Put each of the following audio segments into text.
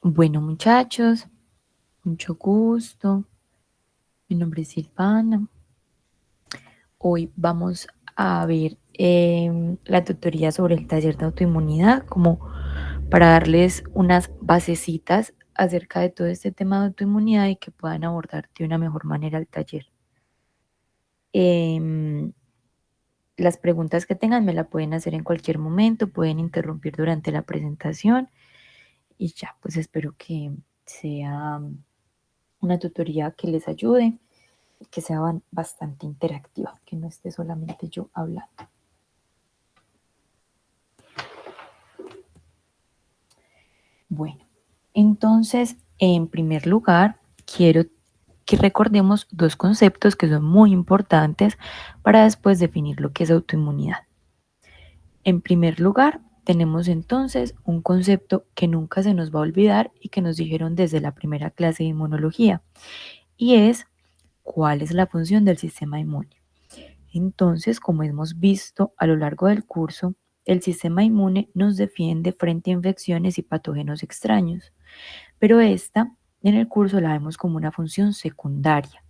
Bueno, muchachos, mucho gusto. Mi nombre es Silvana. Hoy vamos a ver la tutoría sobre el taller de autoinmunidad, como para darles unas basecitas acerca de todo este tema de autoinmunidad y que puedan abordar de una mejor manera el taller. Em, las preguntas que tengan me la pueden hacer en cualquier momento, pueden interrumpir durante la presentación y ya, pues espero que sea una tutoría que les ayude, que sea bastante interactiva, que no esté solamente yo hablando. Bueno, entonces, en primer lugar, quiero que recordemos dos conceptos que son muy importantes para después definir lo que es autoinmunidad. En primer lugar, tenemos entonces un concepto que nunca se nos va a olvidar y que nos dijeron desde la primera clase de inmunología, y es cuál es la función del sistema inmune. Entonces, como hemos visto a lo largo del curso, el sistema inmune nos defiende frente a infecciones y patógenos extraños, pero esta en el curso la vemos como una función secundaria.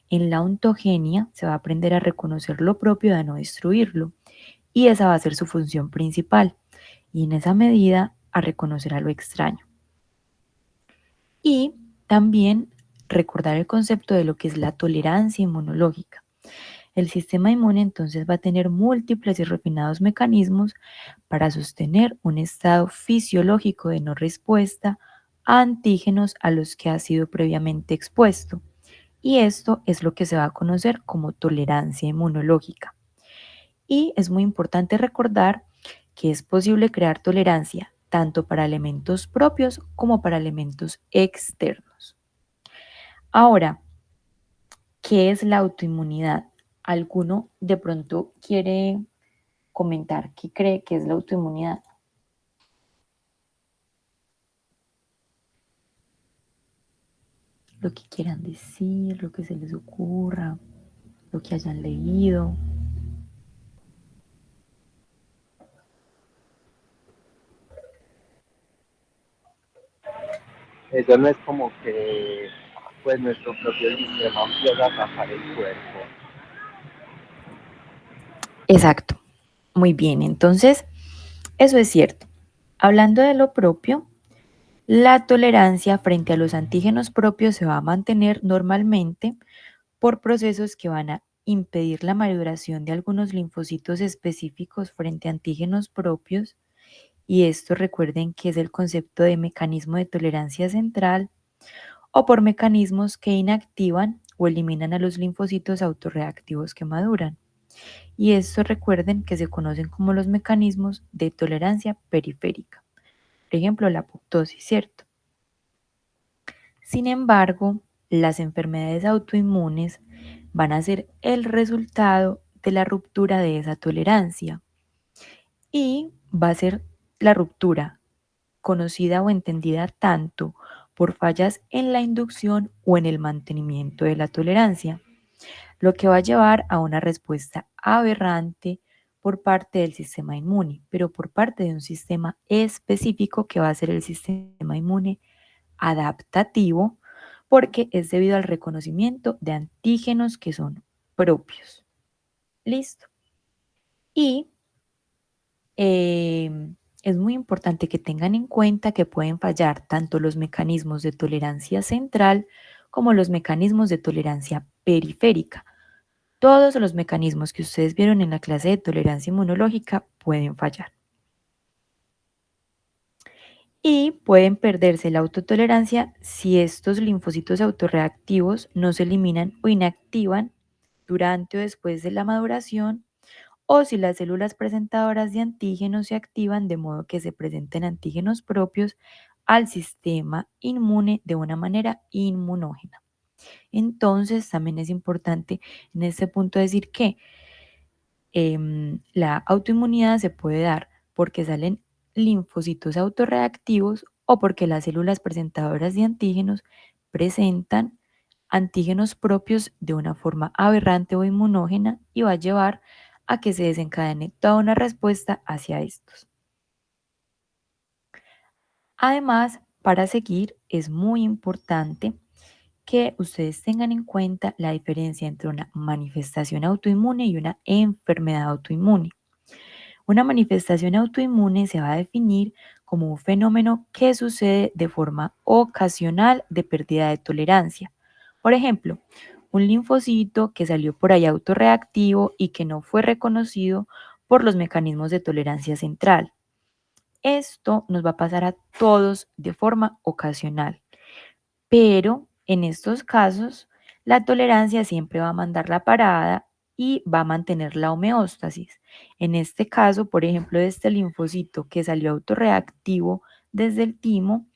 En la ontogenia se va a aprender a reconocer lo propio y a no destruirlo, y esa va a ser su función principal, y en esa medida a reconocer a lo extraño. Y también recordar el concepto de lo que es la tolerancia inmunológica. El sistema inmune entonces va a tener múltiples y refinados mecanismos para sostener un estado fisiológico de no respuesta a antígenos a los que ha sido previamente expuesto. Y esto es lo que se va a conocer como tolerancia inmunológica. Y es muy importante recordar que es posible crear tolerancia tanto para elementos propios como para elementos externos. Ahora, ¿qué es la autoinmunidad? ¿Alguno de pronto quiere comentar qué cree que es la autoinmunidad? Lo que quieran decir, lo que se les ocurra, lo que hayan leído. Eso no es como que pues nuestro propio sistema empieza a atacar el cuerpo. Exacto, muy bien, entonces eso es cierto. Hablando de lo propio, la tolerancia frente a los antígenos propios se va a mantener normalmente por procesos que van a impedir la maduración de algunos linfocitos específicos frente a antígenos propios, y esto recuerden que es el concepto de mecanismo de tolerancia central, o por mecanismos que inactivan o eliminan a los linfocitos autorreactivos que maduran. Y esto recuerden que se conocen como los mecanismos de tolerancia periférica. Por ejemplo, la apoptosis, ¿cierto? Sin embargo, las enfermedades autoinmunes van a ser el resultado de la ruptura de esa tolerancia, y va a ser la ruptura conocida o entendida tanto por fallas en la inducción o en el mantenimiento de la tolerancia, lo que va a llevar a una respuesta aberrante por parte del sistema inmune, pero por parte de un sistema específico que va a ser el sistema inmune adaptativo, porque es debido al reconocimiento de antígenos que son propios. Listo. Y es muy importante que tengan en cuenta que pueden fallar tanto los mecanismos de tolerancia central como los mecanismos de tolerancia periférica. Todos los mecanismos que ustedes vieron en la clase de tolerancia inmunológica pueden fallar. Y pueden perderse la autotolerancia si estos linfocitos autorreactivos no se eliminan o inactivan durante o después de la maduración, o si las células presentadoras de antígenos se activan de modo que se presenten antígenos propios al sistema inmune de una manera inmunógena. Entonces, también es importante en este punto decir que la autoinmunidad se puede dar porque salen linfocitos autorreactivos o porque las células presentadoras de antígenos presentan antígenos propios de una forma aberrante o inmunógena, y va a llevar a que se desencadene toda una respuesta hacia estos. Además, Para seguir, es muy importante que ustedes tengan en cuenta la diferencia entre una manifestación autoinmune y una enfermedad autoinmune. Una manifestación autoinmune se va a definir como un fenómeno que sucede de forma ocasional de pérdida de tolerancia. Por ejemplo, un linfocito que salió por ahí autorreactivo y que no fue reconocido por los mecanismos de tolerancia central. Esto nos va a pasar a todos de forma ocasional, pero en estos casos la tolerancia siempre va a mandar la parada y va a mantener la homeostasis. En este caso, por ejemplo, de este linfocito que salió autorreactivo desde el timo,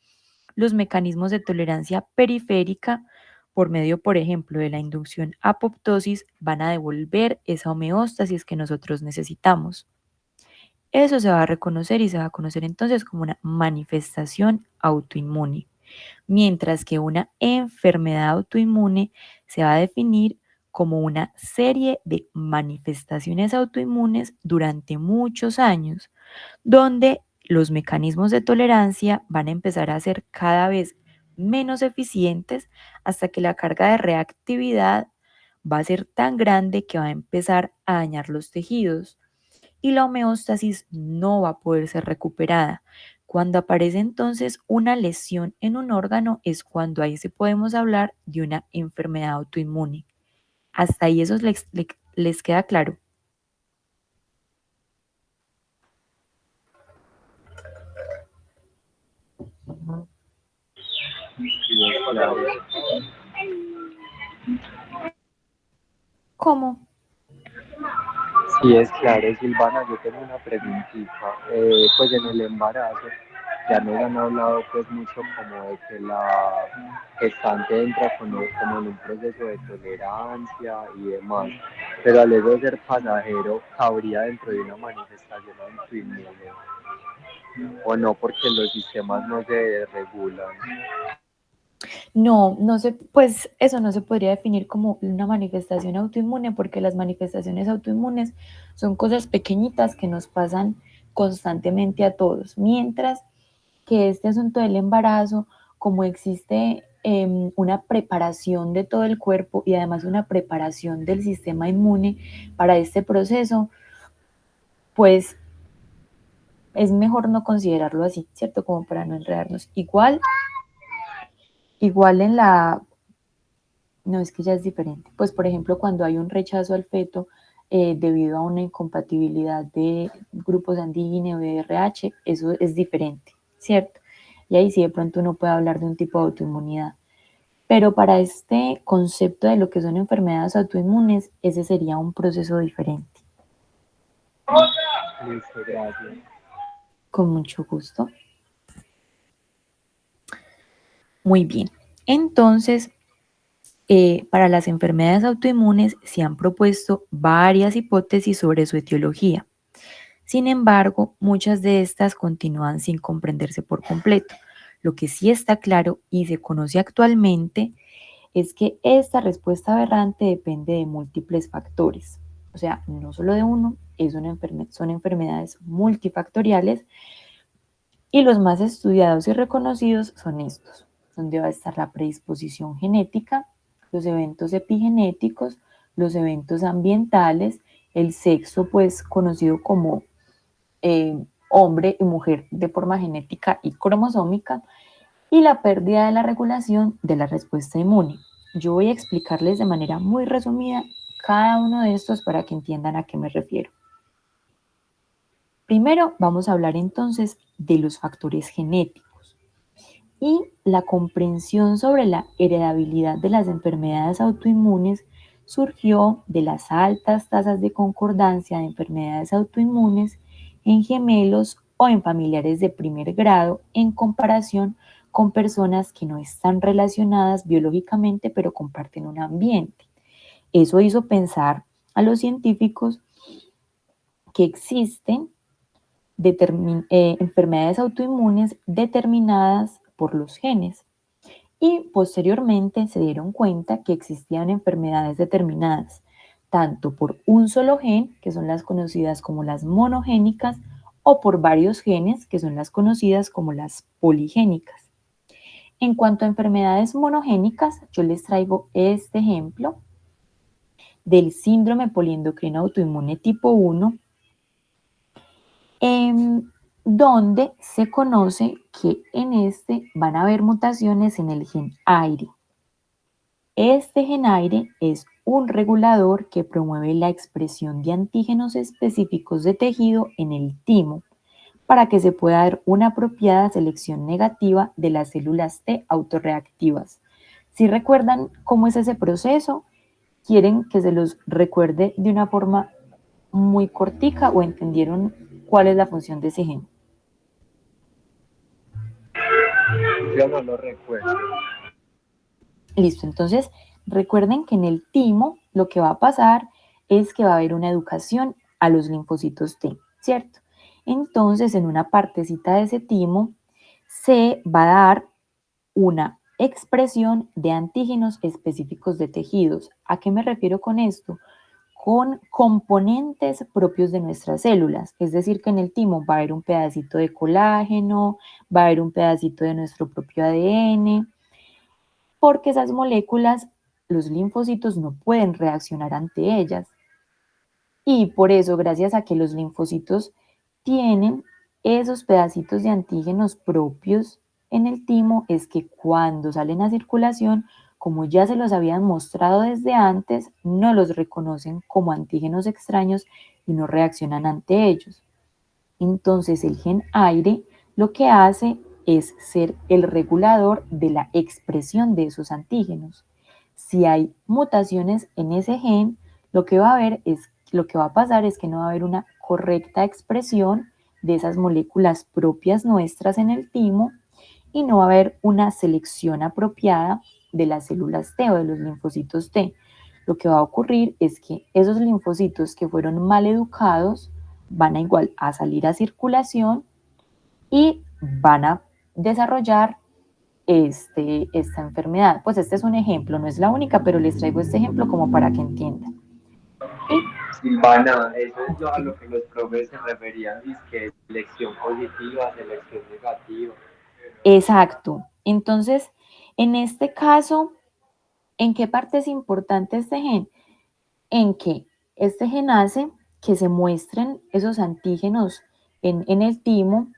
los mecanismos de tolerancia periférica, por medio, por ejemplo, de la inducción apoptosis, van a devolver esa homeostasis que nosotros necesitamos. Eso se va a reconocer y se va a conocer entonces como una manifestación autoinmune, mientras que una enfermedad autoinmune se va a definir como una serie de manifestaciones autoinmunes durante muchos años, donde los mecanismos de tolerancia van a empezar a ser cada vez menos eficientes hasta que la carga de reactividad va a ser tan grande que va a empezar a dañar los tejidos y la homeostasis no va a poder ser recuperada. Cuando aparece entonces una lesión en un órgano es cuando ahí se podemos hablar de una enfermedad autoinmune. Hasta ahí eso les queda claro. Sí, claro. ¿Cómo? Sí, es claro, Silvana, yo tengo una preguntita. Pues en el embarazo ya nos han hablado pues mucho como de que la gestante entra como en un proceso de tolerancia y demás, pero al eso de ser pasajero cabría dentro de una manifestación autoinmune o no, porque los sistemas no se regulan. No, no se, pues eso no se podría definir como una manifestación autoinmune porque las manifestaciones autoinmunes son cosas pequeñitas que nos pasan constantemente a todos, mientras que este asunto del embarazo, como existe una preparación de todo el cuerpo y además una preparación del sistema inmune para este proceso, pues es mejor no considerarlo así, ¿cierto? Como para no enredarnos. Igual en la, no es que ya es diferente, pues por ejemplo cuando hay un rechazo al feto debido a una incompatibilidad de grupos sanguíneos de RH, eso es diferente, ¿cierto? Y ahí sí de pronto uno puede hablar de un tipo de autoinmunidad. Pero para este concepto de lo que son enfermedades autoinmunes, ese sería un proceso diferente. Listo, gracias. Con mucho gusto. Muy bien. Entonces, para las enfermedades autoinmunes se han propuesto varias hipótesis sobre su etiología. Sin embargo, muchas de estas continúan sin comprenderse por completo. Lo que sí está claro y se conoce actualmente es que esta respuesta aberrante depende de múltiples factores. O sea, no solo de uno, son enfermedades multifactoriales y los más estudiados y reconocidos son estos, donde va a estar la predisposición genética, los eventos epigenéticos, los eventos ambientales, el sexo, pues conocido como hombre y mujer de forma genética y cromosómica, y la pérdida de la regulación de la respuesta inmune. Yo voy a explicarles de manera muy resumida cada uno de estos para que entiendan a qué me refiero. Primero vamos a hablar entonces de los factores genéticos y la comprensión sobre la heredabilidad de las enfermedades autoinmunes surgió de las altas tasas de concordancia de enfermedades autoinmunes en gemelos o en familiares de primer grado en comparación con personas que no están relacionadas biológicamente pero comparten un ambiente. Eso hizo pensar a los científicos que existen enfermedades autoinmunes determinadas por los genes y posteriormente se dieron cuenta que existían enfermedades determinadas tanto por un solo gen, que son las conocidas como las monogénicas, o por varios genes, que son las conocidas como las poligénicas. En cuanto a enfermedades monogénicas, yo les traigo este ejemplo del síndrome poliendocrino autoinmune tipo 1, donde se conoce que en este van a haber mutaciones en el gen AIRE. Este gen AIRE es un regulador que promueve la expresión de antígenos específicos de tejido en el timo para que se pueda dar una apropiada selección negativa de las células T autorreactivas. Si recuerdan cómo es ese proceso, quieren que se los recuerde de una forma muy cortica o entendieron cuál es la función de ese gen. Yo no lo recuerdo. Listo, entonces recuerden que en el timo lo que va a pasar es que va a haber una educación a los linfocitos T, ¿cierto? Entonces en una partecita de ese timo se va a dar una expresión de antígenos específicos de tejidos. ¿A qué me refiero con esto? Con componentes propios de nuestras células. Es decir, que en el timo va a haber un pedacito de colágeno, va a haber un pedacito de nuestro propio ADN, porque esas moléculas, los linfocitos no pueden reaccionar ante ellas. Y por eso, gracias a que los linfocitos tienen esos pedacitos de antígenos propios en el timo, es que cuando salen a circulación, como ya se los habían mostrado desde antes, no los reconocen como antígenos extraños y no reaccionan ante ellos. Entonces el gen AIRE lo que hace es ser el regulador de la expresión de esos antígenos. Si hay mutaciones en ese gen, lo que va a pasar es que no va a haber una correcta expresión de esas moléculas propias nuestras en el timo y no va a haber una selección apropiada de las células T o de los linfocitos T. Lo que va a ocurrir es que esos linfocitos que fueron mal educados van a igual a salir a circulación y van a desarrollar esta enfermedad. Pues este es un ejemplo, no es la única, pero les traigo este ejemplo como para que entiendan. Silvana, eso es a lo que los profes se referían, es que selección positiva, selección negativa. Exacto. Entonces, en este caso, ¿en qué parte es importante este gen? En que este gen hace que se muestren esos antígenos en el timo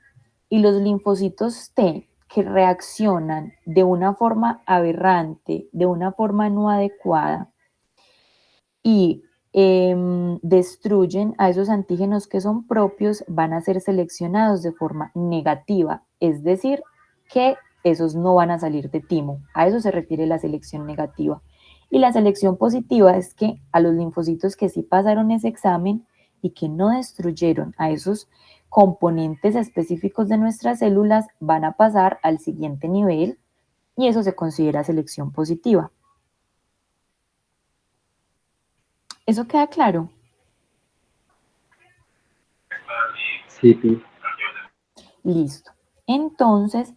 y los linfocitos T que reaccionan de una forma aberrante, de una forma no adecuada y destruyen a esos antígenos que son propios, van a ser seleccionados de forma negativa, es decir, que esos no van a salir de timo. A eso se refiere la selección negativa. Y la selección positiva es que a los linfocitos que sí pasaron ese examen y que no destruyeron a esos componentes específicos de nuestras células, van a pasar al siguiente nivel y eso se considera selección positiva. ¿Eso queda claro? Sí, sí. Listo. Entonces,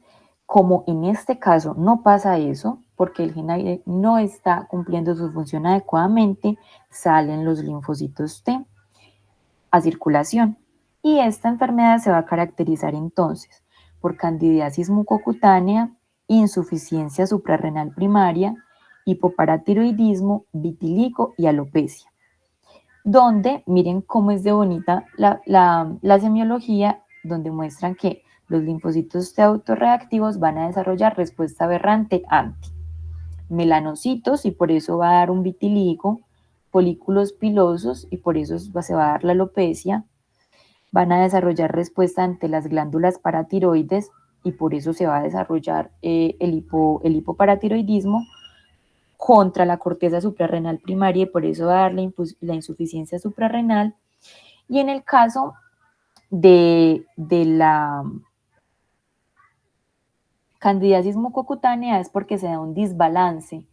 como en este caso no pasa eso, porque el gen AIRE no está cumpliendo su función adecuadamente, salen los linfocitos T a circulación. Y esta enfermedad se va a caracterizar entonces por candidiasis mucocutánea, insuficiencia suprarrenal primaria, hipoparatiroidismo, vitiligo y alopecia. Donde, miren cómo es de bonita la semiología, donde muestran que los linfocitos T autorreactivos van a desarrollar respuesta aberrante ante melanocitos y por eso va a dar un vitiligo, folículos pilosos y por eso se va a dar la alopecia, van a desarrollar respuesta ante las glándulas paratiroides y por eso se va a desarrollar el hipoparatiroidismo contra la corteza suprarrenal primaria y por eso va a dar la insuficiencia suprarrenal. Y en el caso de la candidiasis mucocutánea es porque se da un desbalance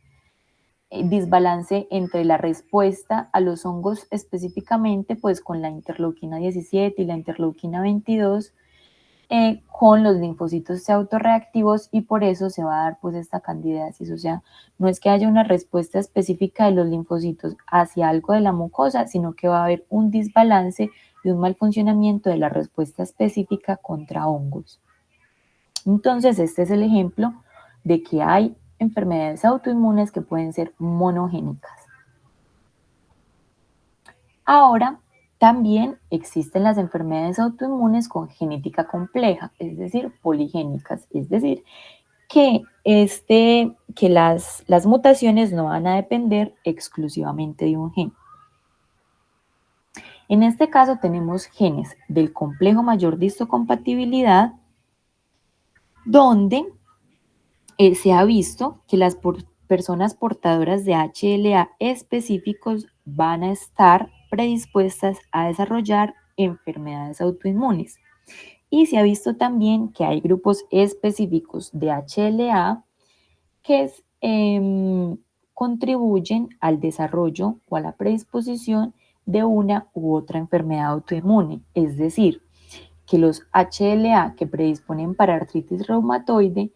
entre la respuesta a los hongos específicamente, pues con la interleuquina 17 y la interleuquina 22, con los linfocitos autorreactivos y por eso se va a dar pues esta candidiasis. O sea, no es que haya una respuesta específica de los linfocitos hacia algo de la mucosa, sino que va a haber un desbalance y un mal funcionamiento de la respuesta específica contra hongos. Entonces, este es el ejemplo de que hay enfermedades autoinmunes que pueden ser monogénicas. Ahora, también existen las enfermedades autoinmunes con genética compleja, es decir, poligénicas, es decir, que, las mutaciones no van a depender exclusivamente de un gen. En este caso tenemos genes del complejo mayor de histocompatibilidad, donde se ha visto que las personas portadoras de HLA específicos van a estar predispuestas a desarrollar enfermedades autoinmunes. Y se ha visto también que hay grupos específicos de HLA que contribuyen al desarrollo o a la predisposición de una u otra enfermedad autoinmune. Es decir, que los HLA que predisponen para artritis reumatoide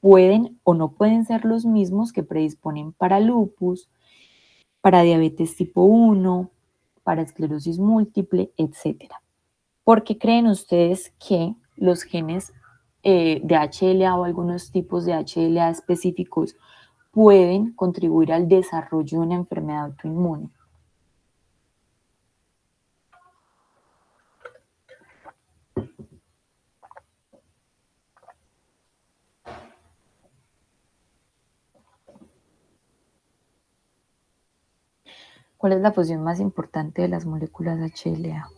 pueden o no pueden ser los mismos que predisponen para lupus, para diabetes tipo 1, para esclerosis múltiple, etc. ¿Por qué creen ustedes que los genes de HLA o algunos tipos de HLA específicos pueden contribuir al desarrollo de una enfermedad autoinmune? ¿Cuál es la función más importante de las moléculas HLA?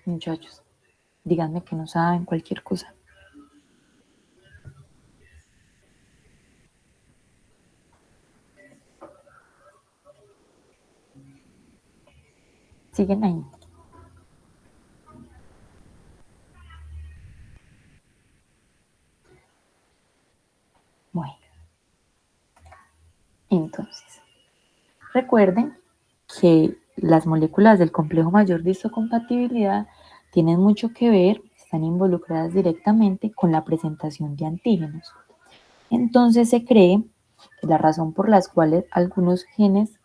Muchachos, díganme que no saben cualquier cosa. ¿Siguen ahí? Bueno, entonces, recuerden que las moléculas del complejo mayor de histocompatibilidad tienen mucho que ver, están involucradas directamente con la presentación de antígenos. Entonces se cree que la razón por la cual algunos genes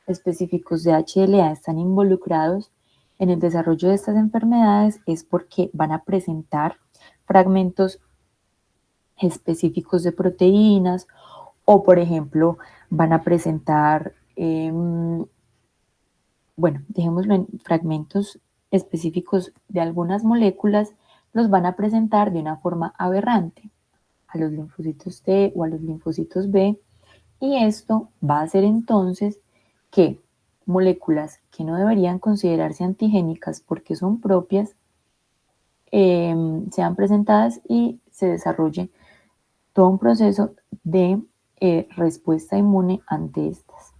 específicos de HLA están involucrados en el desarrollo de estas enfermedades es porque van a presentar fragmentos específicos de proteínas o, por ejemplo, van a presentar, bueno, dejémoslo en fragmentos específicos de algunas moléculas, los van a presentar de una forma aberrante a los linfocitos T o a los linfocitos B, y esto va a hacer entonces que moléculas que no deberían considerarse antigénicas porque son propias sean presentadas y se desarrolle todo un proceso de respuesta inmune ante estas.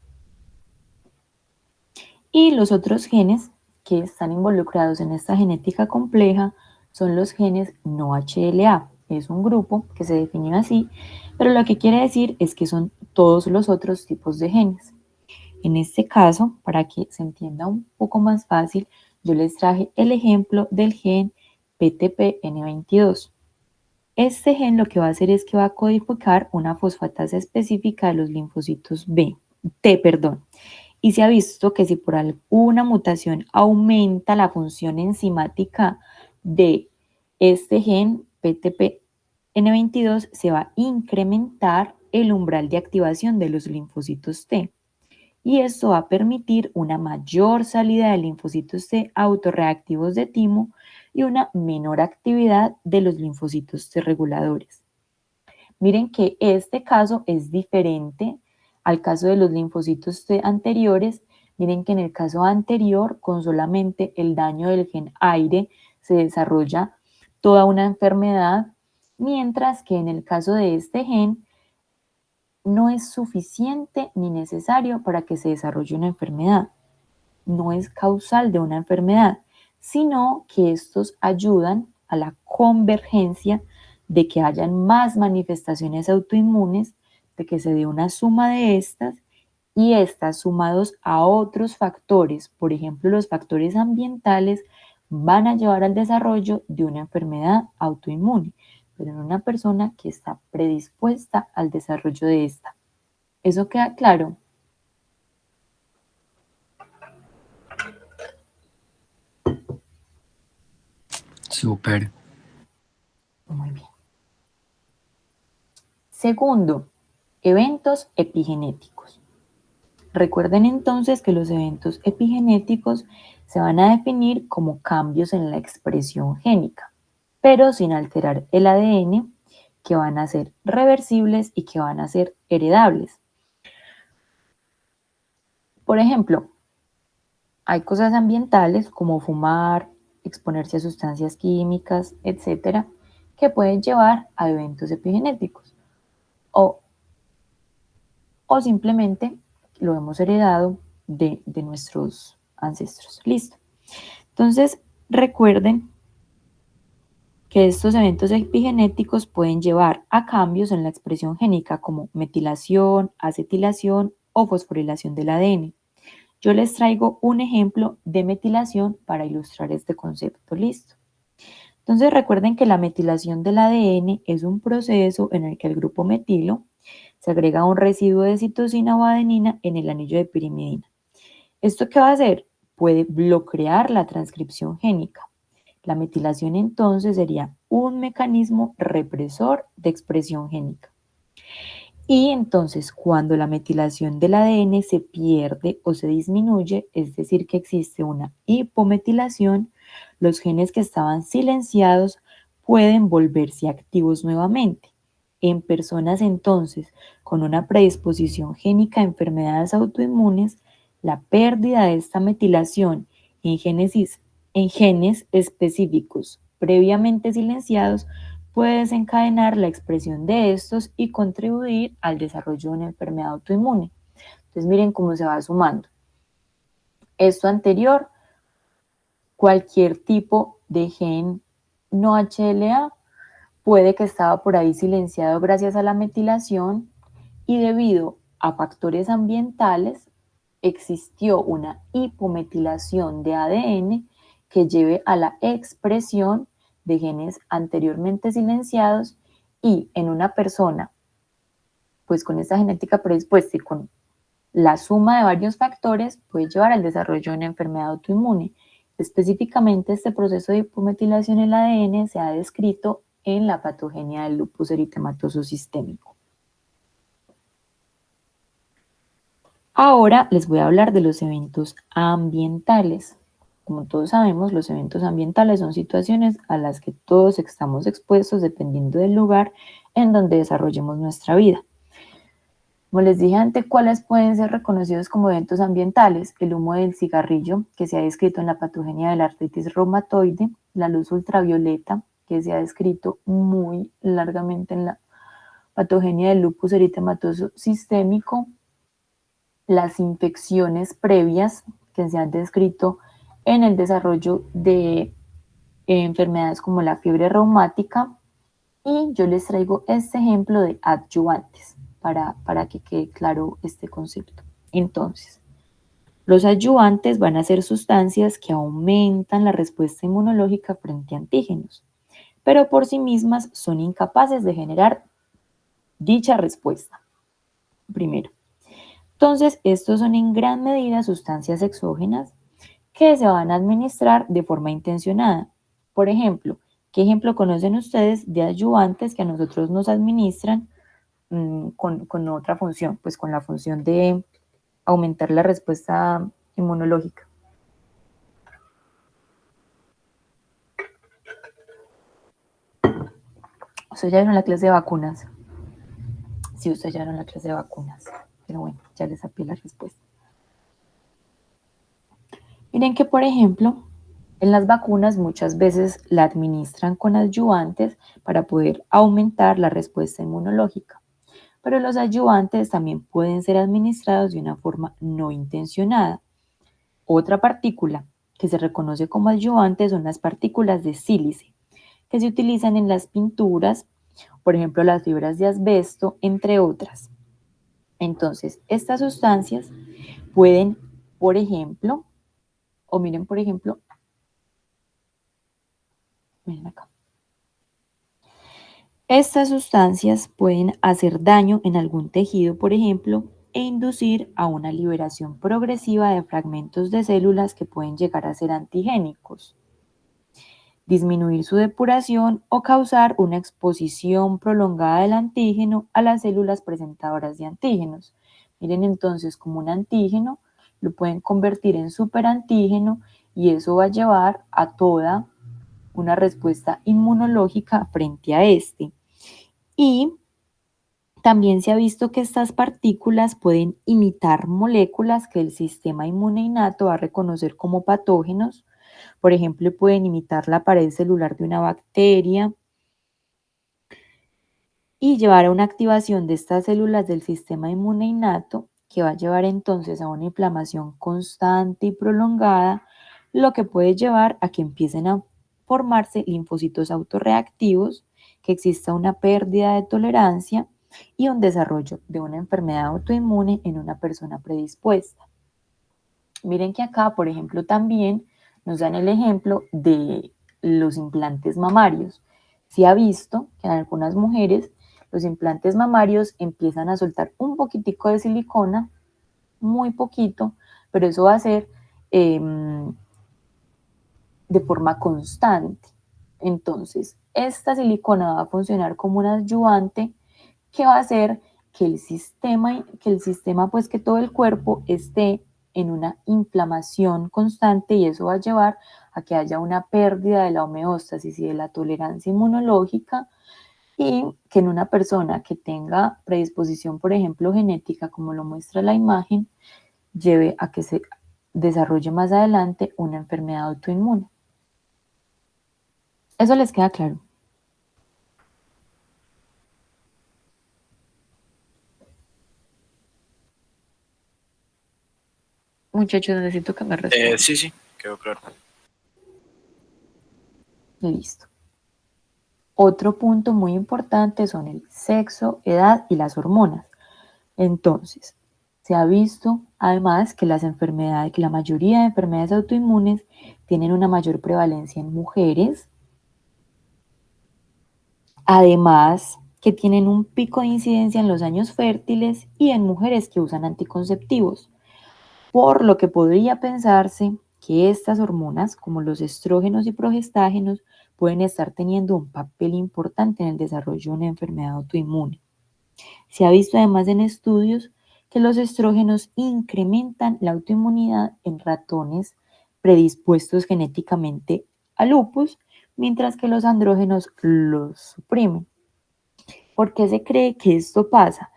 Y los otros genes que están involucrados en esta genética compleja son los genes no HLA. Es un grupo que se define así, pero lo que quiere decir es que son todos los otros tipos de genes. En este caso, para que se entienda un poco más fácil, yo les traje el ejemplo del gen PTPN22. Este gen lo que va a hacer es que va a codificar una fosfatasa específica de los linfocitos T, perdón. Y se ha visto que si por alguna mutación aumenta la función enzimática de este gen PTPN22, se va a incrementar el umbral de activación de los linfocitos T. Y esto va a permitir una mayor salida de linfocitos T autorreactivos de timo y una menor actividad de los linfocitos T reguladores. Miren que este caso es diferente al caso de los linfocitos T anteriores. Miren que en el caso anterior, con solamente el daño del gen aire, se desarrolla toda una enfermedad, mientras que en el caso de este gen, no es suficiente ni necesario para que se desarrolle una enfermedad. No es causal de una enfermedad, sino que estos ayudan a la convergencia de que hayan más manifestaciones autoinmunes, de que se dé una suma de estas y estas sumados a otros factores, por ejemplo los factores ambientales, van a llevar al desarrollo de una enfermedad autoinmune, pero en una persona que está predispuesta al desarrollo de esta. ¿Eso queda claro? Súper. Muy bien. Segundo, eventos epigenéticos. Recuerden entonces que los eventos epigenéticos se van a definir como cambios en la expresión génica, pero sin alterar el ADN, que van a ser reversibles y que van a ser heredables. Por ejemplo, hay cosas ambientales como fumar, exponerse a sustancias químicas, etcétera, que pueden llevar a eventos epigenéticos. O simplemente lo hemos heredado de nuestros ancestros. Listo. Entonces, recuerden que estos eventos epigenéticos pueden llevar a cambios en la expresión génica como metilación, acetilación o fosforilación del ADN. Yo les traigo un ejemplo de metilación para ilustrar este concepto. Listo. Entonces recuerden que la metilación del ADN es un proceso en el que el grupo metilo se agrega un residuo de citosina o adenina en el anillo de pirimidina. ¿Esto qué va a hacer? Puede bloquear la transcripción génica. La metilación entonces sería un mecanismo represor de expresión génica. Y entonces cuando la metilación del ADN se pierde o se disminuye, es decir, que existe una hipometilación, los genes que estaban silenciados pueden volverse activos nuevamente. En personas entonces con una predisposición génica a enfermedades autoinmunes, la pérdida de esta metilación en genes específicos previamente silenciados puede desencadenar la expresión de estos y contribuir al desarrollo de una enfermedad autoinmune. Entonces miren cómo se va sumando. Esto anterior, cualquier tipo de gen no HLA puede que estaba por ahí silenciado gracias a la metilación y debido a factores ambientales existió una hipometilación de ADN que lleve a la expresión de genes anteriormente silenciados y en una persona pues con esta genética predispuesta y con la suma de varios factores puede llevar al desarrollo de una enfermedad autoinmune. Específicamente este proceso de hipometilación en el ADN se ha descrito en la patogenia del lupus eritematoso sistémico. Ahora les voy a hablar de los eventos ambientales. Como todos sabemos, los eventos ambientales son situaciones a las que todos estamos expuestos dependiendo del lugar en donde desarrollemos nuestra vida. Como les dije antes, ¿cuáles pueden ser reconocidos como eventos ambientales? El humo del cigarrillo, que se ha descrito en la patogenia de la artritis reumatoide, la luz ultravioleta, que se ha descrito muy largamente en la patogenia del lupus eritematoso sistémico, las infecciones previas que se han descrito en el desarrollo de enfermedades como la fiebre reumática, y yo les traigo este ejemplo de adyuvantes para que quede claro este concepto. Entonces, los adyuvantes van a ser sustancias que aumentan la respuesta inmunológica frente a antígenos, pero por sí mismas son incapaces de generar dicha respuesta. Primero, entonces, estos son en gran medida sustancias exógenas que se van a administrar de forma intencionada. Por ejemplo, ¿qué ejemplo conocen ustedes de adyuvantes que a nosotros nos administran con otra función? Pues con la función de aumentar la respuesta inmunológica. Ustedes ya vieron la clase de vacunas. Sí, ustedes ya vieron la clase de vacunas. Pero bueno, ya les saqué la respuesta. Miren que, por ejemplo, en las vacunas muchas veces la administran con adyuvantes para poder aumentar la respuesta inmunológica, pero los adyuvantes también pueden ser administrados de una forma no intencionada. Otra partícula que se reconoce como adyuvante son las partículas de sílice, que se utilizan en las pinturas, por ejemplo las fibras de asbesto, entre otras. Entonces, estas sustancias pueden, por ejemplo, o miren, por ejemplo, miren acá. Estas sustancias pueden hacer daño en algún tejido, por ejemplo, e inducir a una liberación progresiva de fragmentos de células que pueden llegar a ser antigénicos, disminuir su depuración o causar una exposición prolongada del antígeno a las células presentadoras de antígenos. Miren entonces, como un antígeno lo pueden convertir en superantígeno y eso va a llevar a toda una respuesta inmunológica frente a este. Y también se ha visto que estas partículas pueden imitar moléculas que el sistema inmune innato va a reconocer como patógenos. Por ejemplo, pueden imitar la pared celular de una bacteria y llevar a una activación de estas células del sistema inmune innato, que va a llevar entonces a una inflamación constante y prolongada, lo que puede llevar a que empiecen a formarse linfocitos autorreactivos, que exista una pérdida de tolerancia y un desarrollo de una enfermedad autoinmune en una persona predispuesta. Miren que acá, por ejemplo, también nos dan el ejemplo de los implantes mamarios. Se ha visto que en algunas mujeres los implantes mamarios empiezan a soltar un poquitico de silicona, muy poquito, pero eso va a ser eh, de forma constante. Entonces, esta silicona va a funcionar como un adyuvante que va a hacer que el sistema, pues que todo el cuerpo esté en una inflamación constante y eso va a llevar a que haya una pérdida de la homeostasis y de la tolerancia inmunológica y que en una persona que tenga predisposición, por ejemplo, genética, como lo muestra la imagen, lleve a que se desarrolle más adelante una enfermedad autoinmune. ¿Eso les queda claro? Muchachos, necesito que me respondan. Sí, quedó claro. Listo. Otro punto muy importante son el sexo, edad y las hormonas. Entonces, se ha visto además que que la mayoría de enfermedades autoinmunes tienen una mayor prevalencia en mujeres, además que tienen un pico de incidencia en los años fértiles y en mujeres que usan anticonceptivos, por lo que podría pensarse que estas hormonas, como los estrógenos y progestágenos, pueden estar teniendo un papel importante en el desarrollo de una enfermedad autoinmune. Se ha visto además en estudios que los estrógenos incrementan la autoinmunidad en ratones predispuestos genéticamente a lupus, mientras que los andrógenos los suprimen. ¿Por qué se cree que esto pasa?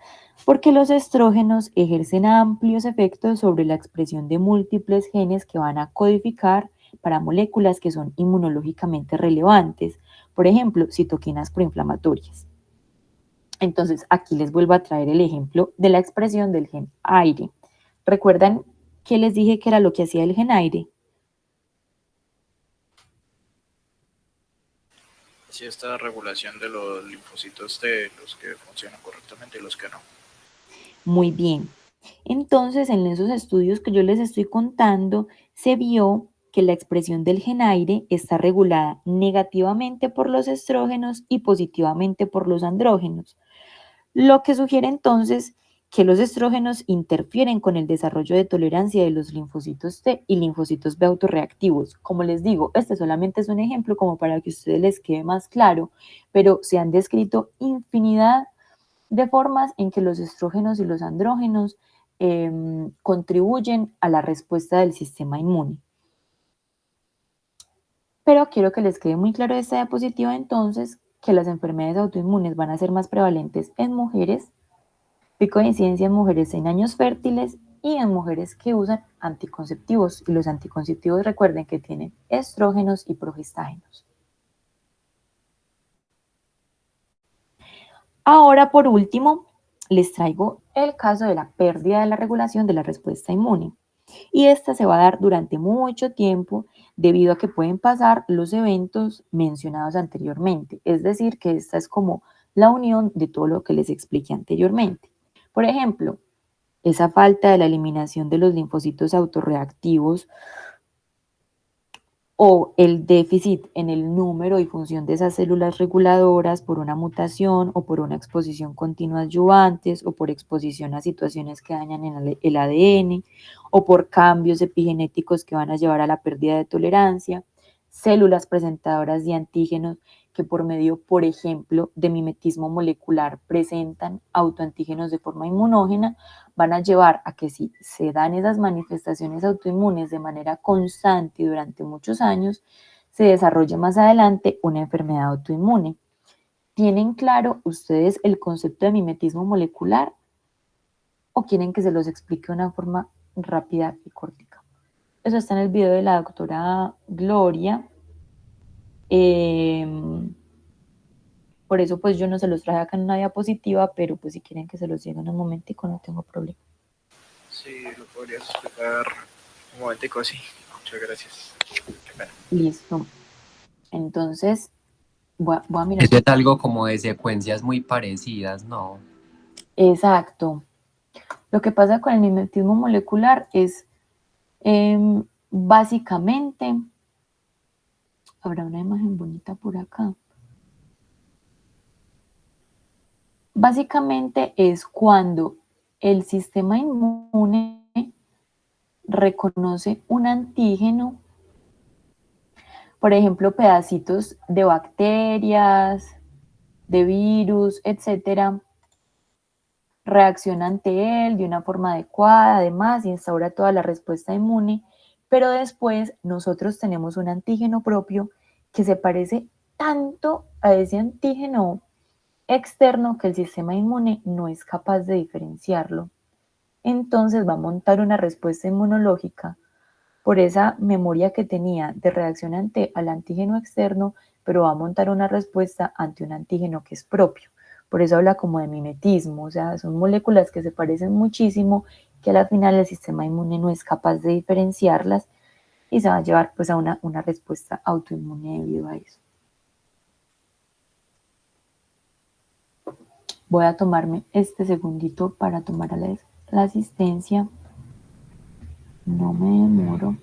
Porque los estrógenos ejercen amplios efectos sobre la expresión de múltiples genes que van a codificar para moléculas que son inmunológicamente relevantes, por ejemplo, citoquinas proinflamatorias. Entonces, aquí les vuelvo a traer el ejemplo de la expresión del gen aire. ¿Recuerdan que les dije que era lo que hacía el gen aire? Sí, esta regulación de los linfocitos de los que funcionan correctamente y los que no. Muy bien. Entonces, en esos estudios que yo les estoy contando, se vio que la expresión del gen aire está regulada negativamente por los estrógenos y positivamente por los andrógenos, lo que sugiere entonces que los estrógenos interfieren con el desarrollo de tolerancia de los linfocitos T y linfocitos B autorreactivos. Como les digo, este solamente es un ejemplo como para que a ustedes les quede más claro, pero se han descrito infinidad de formas en que los estrógenos y los andrógenos contribuyen a la respuesta del sistema inmune. Pero quiero que les quede muy claro esta diapositiva entonces que las enfermedades autoinmunes van a ser más prevalentes en mujeres, pico de incidencia en mujeres en años fértiles y en mujeres que usan anticonceptivos. Y los anticonceptivos recuerden que tienen estrógenos y progestágenos. Ahora, por último, les traigo el caso de la pérdida de la regulación de la respuesta inmune. Y esta se va a dar durante mucho tiempo debido a que pueden pasar los eventos mencionados anteriormente. Es decir, que esta es como la unión de todo lo que les expliqué anteriormente. Por ejemplo, esa falta de la eliminación de los linfocitos autorreactivos o el déficit en el número y función de esas células reguladoras por una mutación o por una exposición continua a adyuvantes o por exposición a situaciones que dañan el ADN o por cambios epigenéticos que van a llevar a la pérdida de tolerancia, células presentadoras de antígenos que por medio, por ejemplo, de mimetismo molecular presentan autoantígenos de forma inmunógena, van a llevar a que si se dan esas manifestaciones autoinmunes de manera constante durante muchos años, se desarrolle más adelante una enfermedad autoinmune. ¿Tienen claro ustedes el concepto de mimetismo molecular o quieren que se los explique de una forma rápida y cortica? Eso está en el video de la doctora Gloria. Por eso pues yo no se los traje acá en una diapositiva, pero pues si quieren que se los llegue en un momentico no tengo problema. Sí, lo podrías explicar un momentico así. Muchas gracias. Qué pena. Listo. Entonces, voy a mirar. Eso es algo como de secuencias muy parecidas, ¿no? Exacto. Lo que pasa con el mimetismo molecular es básicamente, habrá una imagen bonita por acá. Básicamente es cuando el sistema inmune reconoce un antígeno, por ejemplo, pedacitos de bacterias, de virus, etcétera, reacciona ante él de una forma adecuada, además, instaura toda la respuesta inmune, pero después nosotros tenemos un antígeno propio que se parece tanto a ese antígeno externo que el sistema inmune no es capaz de diferenciarlo. Entonces va a montar una respuesta inmunológica por esa memoria que tenía de reacción ante al antígeno externo, pero va a montar una respuesta ante un antígeno que es propio. Por eso habla como de mimetismo, o sea, son moléculas que se parecen muchísimo, que a la final el sistema inmune no es capaz de diferenciarlas y se va a llevar pues a una respuesta autoinmune debido a eso. Voy a tomarme este segundito para tomar la asistencia. No me demoro.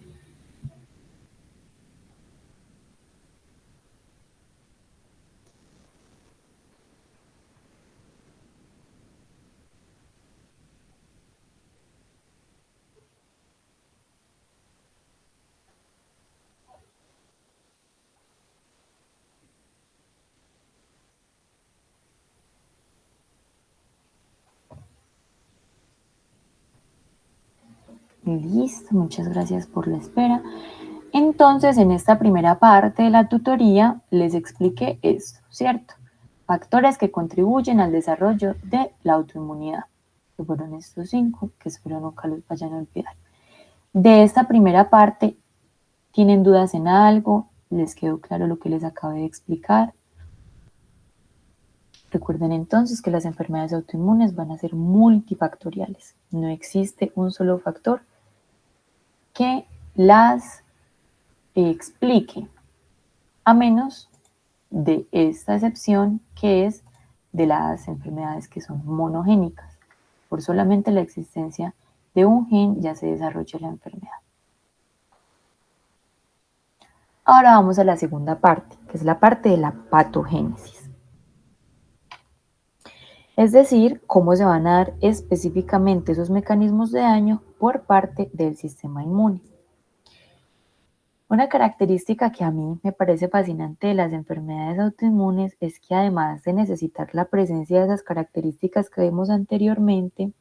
Listo, muchas gracias por la espera. Entonces, en esta primera parte de la tutoría les expliqué esto, ¿cierto? Factores que contribuyen al desarrollo de la autoinmunidad. Que fueron estos 5, que espero nunca los vayan a olvidar. De esta primera parte, ¿tienen dudas en algo? ¿Les quedó claro lo que les acabé de explicar? Recuerden entonces que las enfermedades autoinmunes van a ser multifactoriales. No existe un solo factor que las explique, a menos de esta excepción que es de las enfermedades que son monogénicas. Por solamente la existencia de un gen ya se desarrolla la enfermedad. Ahora vamos a la segunda parte, que es la parte de la patogénesis. Es decir, cómo se van a dar específicamente esos mecanismos de daño por parte del sistema inmune. Una característica que a mí me parece fascinante de las enfermedades autoinmunes es que además de necesitar la presencia de esas características que vimos anteriormente,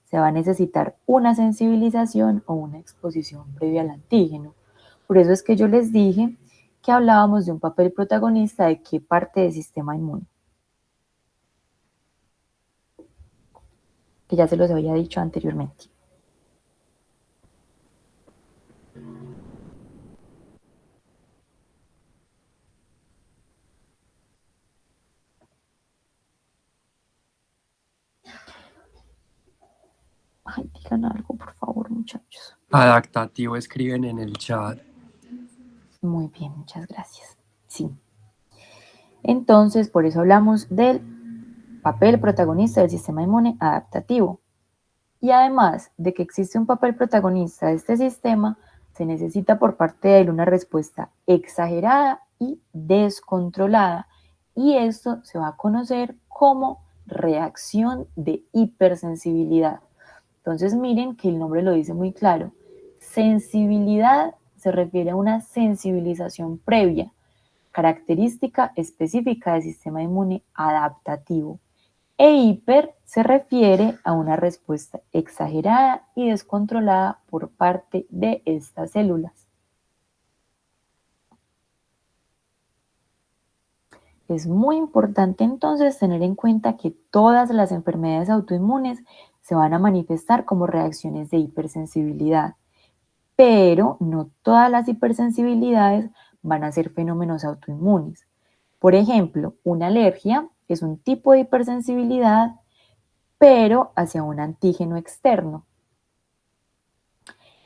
se va a necesitar una sensibilización o una exposición previa al antígeno. Por eso es que yo les dije que hablábamos de un papel protagonista de qué parte del sistema inmune. Que ya se los había dicho anteriormente. Ay, digan algo, por favor, muchachos. Adaptativo escriben en el chat. Muy bien, muchas gracias. Sí. Entonces, por eso hablamos del papel protagonista del sistema inmune adaptativo. Y además de que existe un papel protagonista de este sistema, se necesita por parte de él una respuesta exagerada y descontrolada. Y esto se va a conocer como reacción de hipersensibilidad. Entonces miren que el nombre lo dice muy claro. Sensibilidad se refiere a una sensibilización previa, característica específica del sistema inmune adaptativo. E hiper se refiere a una respuesta exagerada y descontrolada por parte de estas células. Es muy importante entonces tener en cuenta que todas las enfermedades autoinmunes se van a manifestar como reacciones de hipersensibilidad, pero no todas las hipersensibilidades van a ser fenómenos autoinmunes. Por ejemplo, una alergia es un tipo de hipersensibilidad, pero hacia un antígeno externo.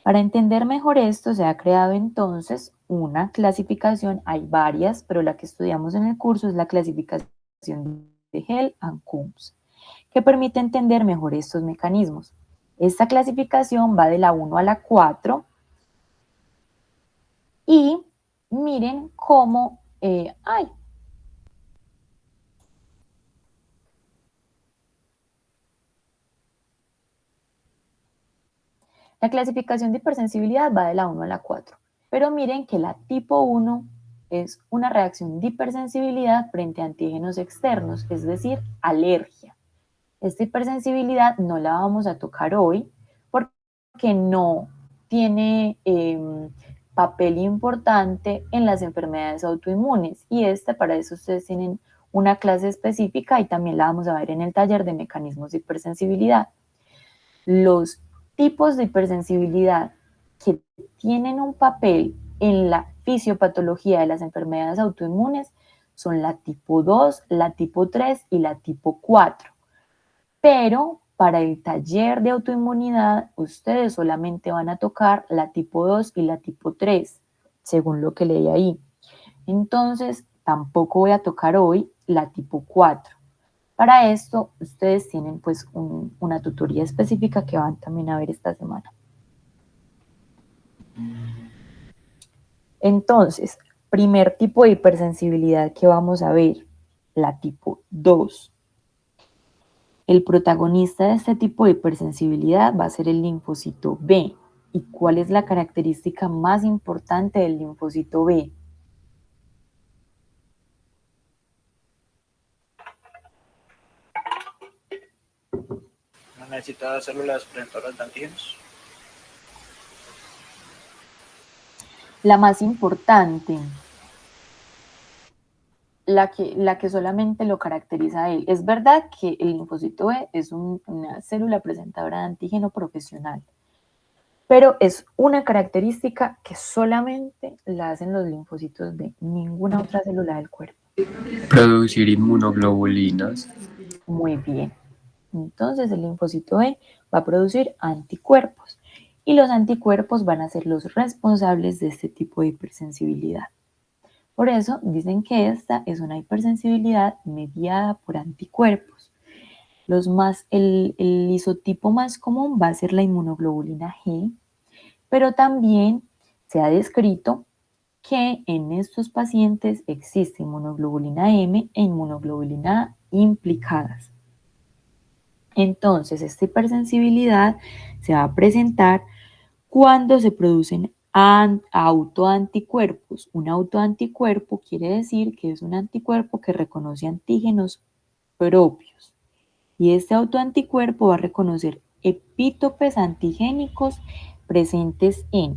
Para entender mejor esto, se ha creado entonces una clasificación, hay varias, pero la que estudiamos en el curso es la clasificación de Hell-Coombs, que permite entender mejor estos mecanismos. Esta clasificación va de la 1 a la 4 y miren cómo hay. La clasificación de hipersensibilidad va de la 1 a la 4, pero miren que la tipo 1 es una reacción de hipersensibilidad frente a antígenos externos, es decir, alergia. Esta hipersensibilidad no la vamos a tocar hoy porque no tiene papel importante en las enfermedades autoinmunes y para eso ustedes tienen una clase específica y también la vamos a ver en el taller de mecanismos de hipersensibilidad. Los tipos de hipersensibilidad que tienen un papel en la fisiopatología de las enfermedades autoinmunes son la tipo 2, la tipo 3 y la tipo 4. Pero para el taller de autoinmunidad, ustedes solamente van a tocar la tipo 2 y la tipo 3, según lo que leí ahí. Entonces, tampoco voy a tocar hoy la tipo 4. Para esto, ustedes tienen pues una tutoría específica que van también a ver esta semana. Entonces, primer tipo de hipersensibilidad que vamos a ver, la tipo 2. El protagonista de este tipo de hipersensibilidad va a ser el linfocito B. ¿Y cuál es la característica más importante del linfocito B? No necesita células presentadoras de antígenos. La más importante, la que solamente lo caracteriza a él. Es verdad que el linfocito B es una célula presentadora de antígeno profesional, pero es una característica que solamente la hacen los linfocitos B, ninguna otra célula del cuerpo. Producir inmunoglobulinas. Muy bien. Entonces el linfocito B va a producir anticuerpos y los anticuerpos van a ser los responsables de este tipo de hipersensibilidad. Por eso dicen que esta es una hipersensibilidad mediada por anticuerpos. El isotipo más común va a ser la inmunoglobulina G, pero también se ha descrito que en estos pacientes existe inmunoglobulina M e inmunoglobulina A implicadas. Entonces, esta hipersensibilidad se va a presentar cuando se producen autoanticuerpos. Un autoanticuerpo quiere decir que es un anticuerpo que reconoce antígenos propios. Y este autoanticuerpo va a reconocer epítopes antigénicos presentes en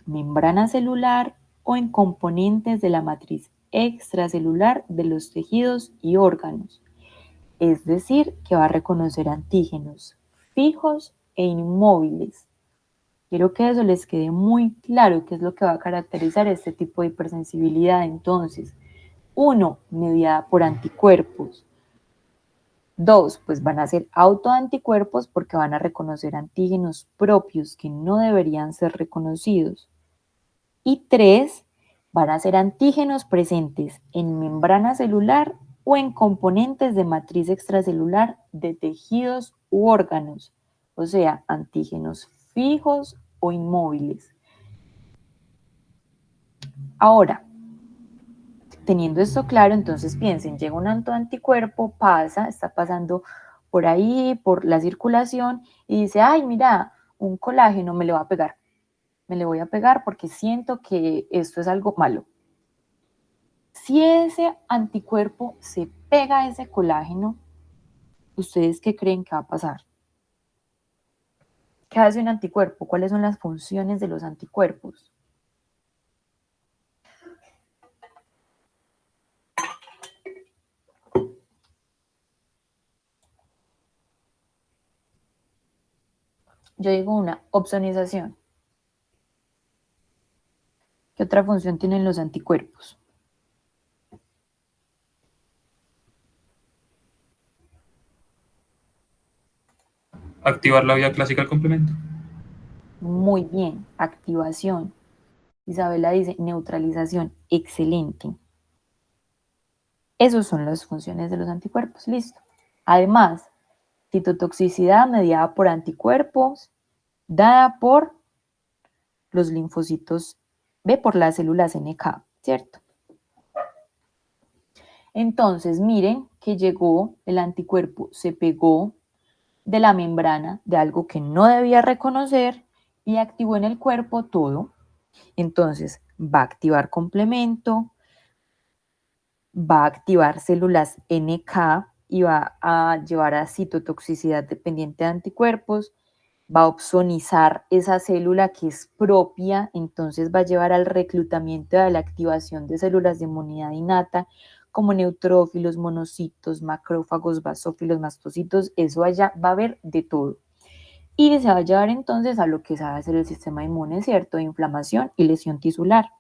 membrana celular o en componentes de la matriz extracelular de los tejidos y órganos. Es decir, que va a reconocer antígenos fijos e inmóviles. Quiero que eso les quede muy claro qué es lo que va a caracterizar este tipo de hipersensibilidad. Entonces, 1, mediada por anticuerpos. 2, pues van a ser autoanticuerpos porque van a reconocer antígenos propios que no deberían ser reconocidos. Y 3, van a ser antígenos presentes en membrana celular o en componentes de matriz extracelular de tejidos u órganos. o sea, antígenos fijos o inmóviles. Ahora, teniendo esto claro, entonces piensen, llega un anticuerpo, está pasando por ahí, por la circulación, y dice, ay, mira, un colágeno me le va a pegar. Me le voy a pegar porque siento que esto es algo malo. Si ese anticuerpo se pega a ese colágeno, ¿ustedes qué creen que va a pasar? ¿Qué hace un anticuerpo? ¿Cuáles son las funciones de los anticuerpos? Yo digo una, opsonización. ¿Qué otra función tienen los anticuerpos? Activar la vía clásica del complemento. Muy bien, activación. Isabela dice neutralización, excelente. Esas son las funciones de los anticuerpos, listo. Además, citotoxicidad mediada por anticuerpos, dada por los linfocitos B, por las células NK, ¿cierto? Entonces, miren que llegó el anticuerpo, se pegó de la membrana de algo que no debía reconocer y activó en el cuerpo todo. Entonces, va a activar complemento, va a activar células NK y va a llevar a citotoxicidad dependiente de anticuerpos, va a opsonizar esa célula que es propia, entonces va a llevar al reclutamiento y a la activación de células de inmunidad innata como neutrófilos, monocitos, macrófagos, basófilos, mastocitos, eso allá va a haber de todo. Y se va a llevar entonces a lo que sabe hacer el sistema inmune, ¿cierto? Inflamación y lesión tisular.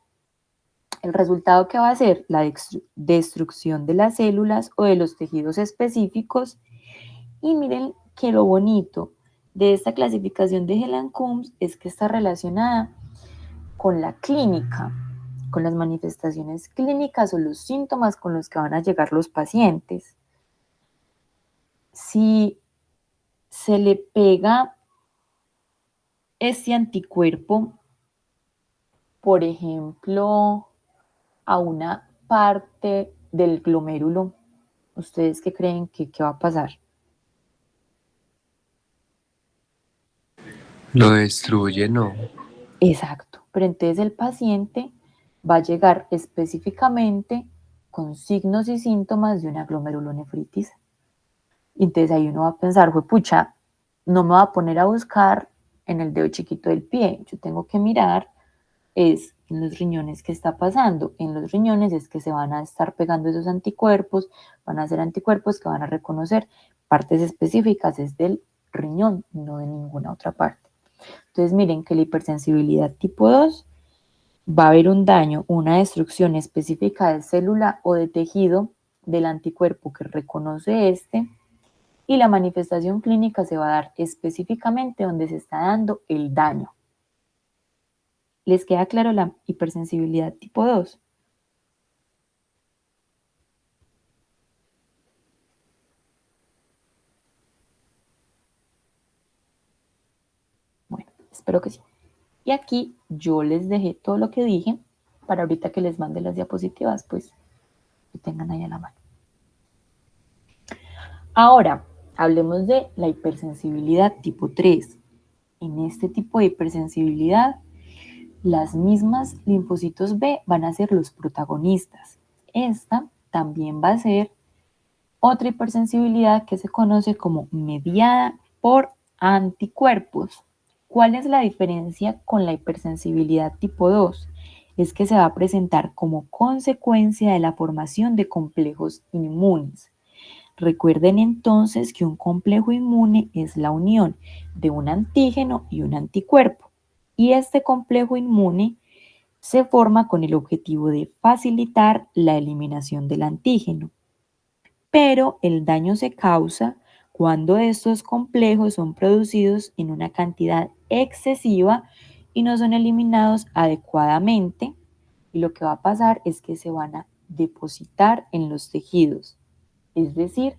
El resultado que va a ser la destrucción de las células o de los tejidos específicos. Y miren que lo bonito de esta clasificación de Helland-Coombs es que está relacionada con la clínica, con las manifestaciones clínicas o los síntomas con los que van a llegar los pacientes. Si se le pega este anticuerpo, por ejemplo, a una parte del glomérulo, ¿ustedes qué creen que va a pasar? Lo destruye, ¿no? Exacto, pero entonces el paciente va a llegar específicamente con signos y síntomas de una glomerulonefritis. Entonces ahí uno va a pensar, pucha, no me va a poner a buscar en el dedo chiquito del pie, yo tengo que mirar es en los riñones qué está pasando. En los riñones es que se van a estar pegando esos anticuerpos, van a ser anticuerpos que van a reconocer partes específicas, es del riñón, no de ninguna otra parte. Entonces miren que la hipersensibilidad tipo 2 va a haber un daño, una destrucción específica de célula o de tejido del anticuerpo que reconoce este y la manifestación clínica se va a dar específicamente donde se está dando el daño. ¿Les queda claro la hipersensibilidad tipo 2? Bueno, espero que sí. Y aquí yo les dejé todo lo que dije para ahorita que les mande las diapositivas, pues que tengan ahí a la mano. Ahora, hablemos de la hipersensibilidad tipo 3. En este tipo de hipersensibilidad, las mismas linfocitos B van a ser los protagonistas. Esta también va a ser otra hipersensibilidad que se conoce como mediada por anticuerpos. ¿Cuál es la diferencia con la hipersensibilidad tipo 2? Es que se va a presentar como consecuencia de la formación de complejos inmunes. Recuerden entonces que un complejo inmune es la unión de un antígeno y un anticuerpo. Y este complejo inmune se forma con el objetivo de facilitar la eliminación del antígeno. Pero el daño se causa cuando estos complejos son producidos en una cantidad excesiva y no son eliminados adecuadamente. Y lo que va a pasar es que se van a depositar en los tejidos. Es decir,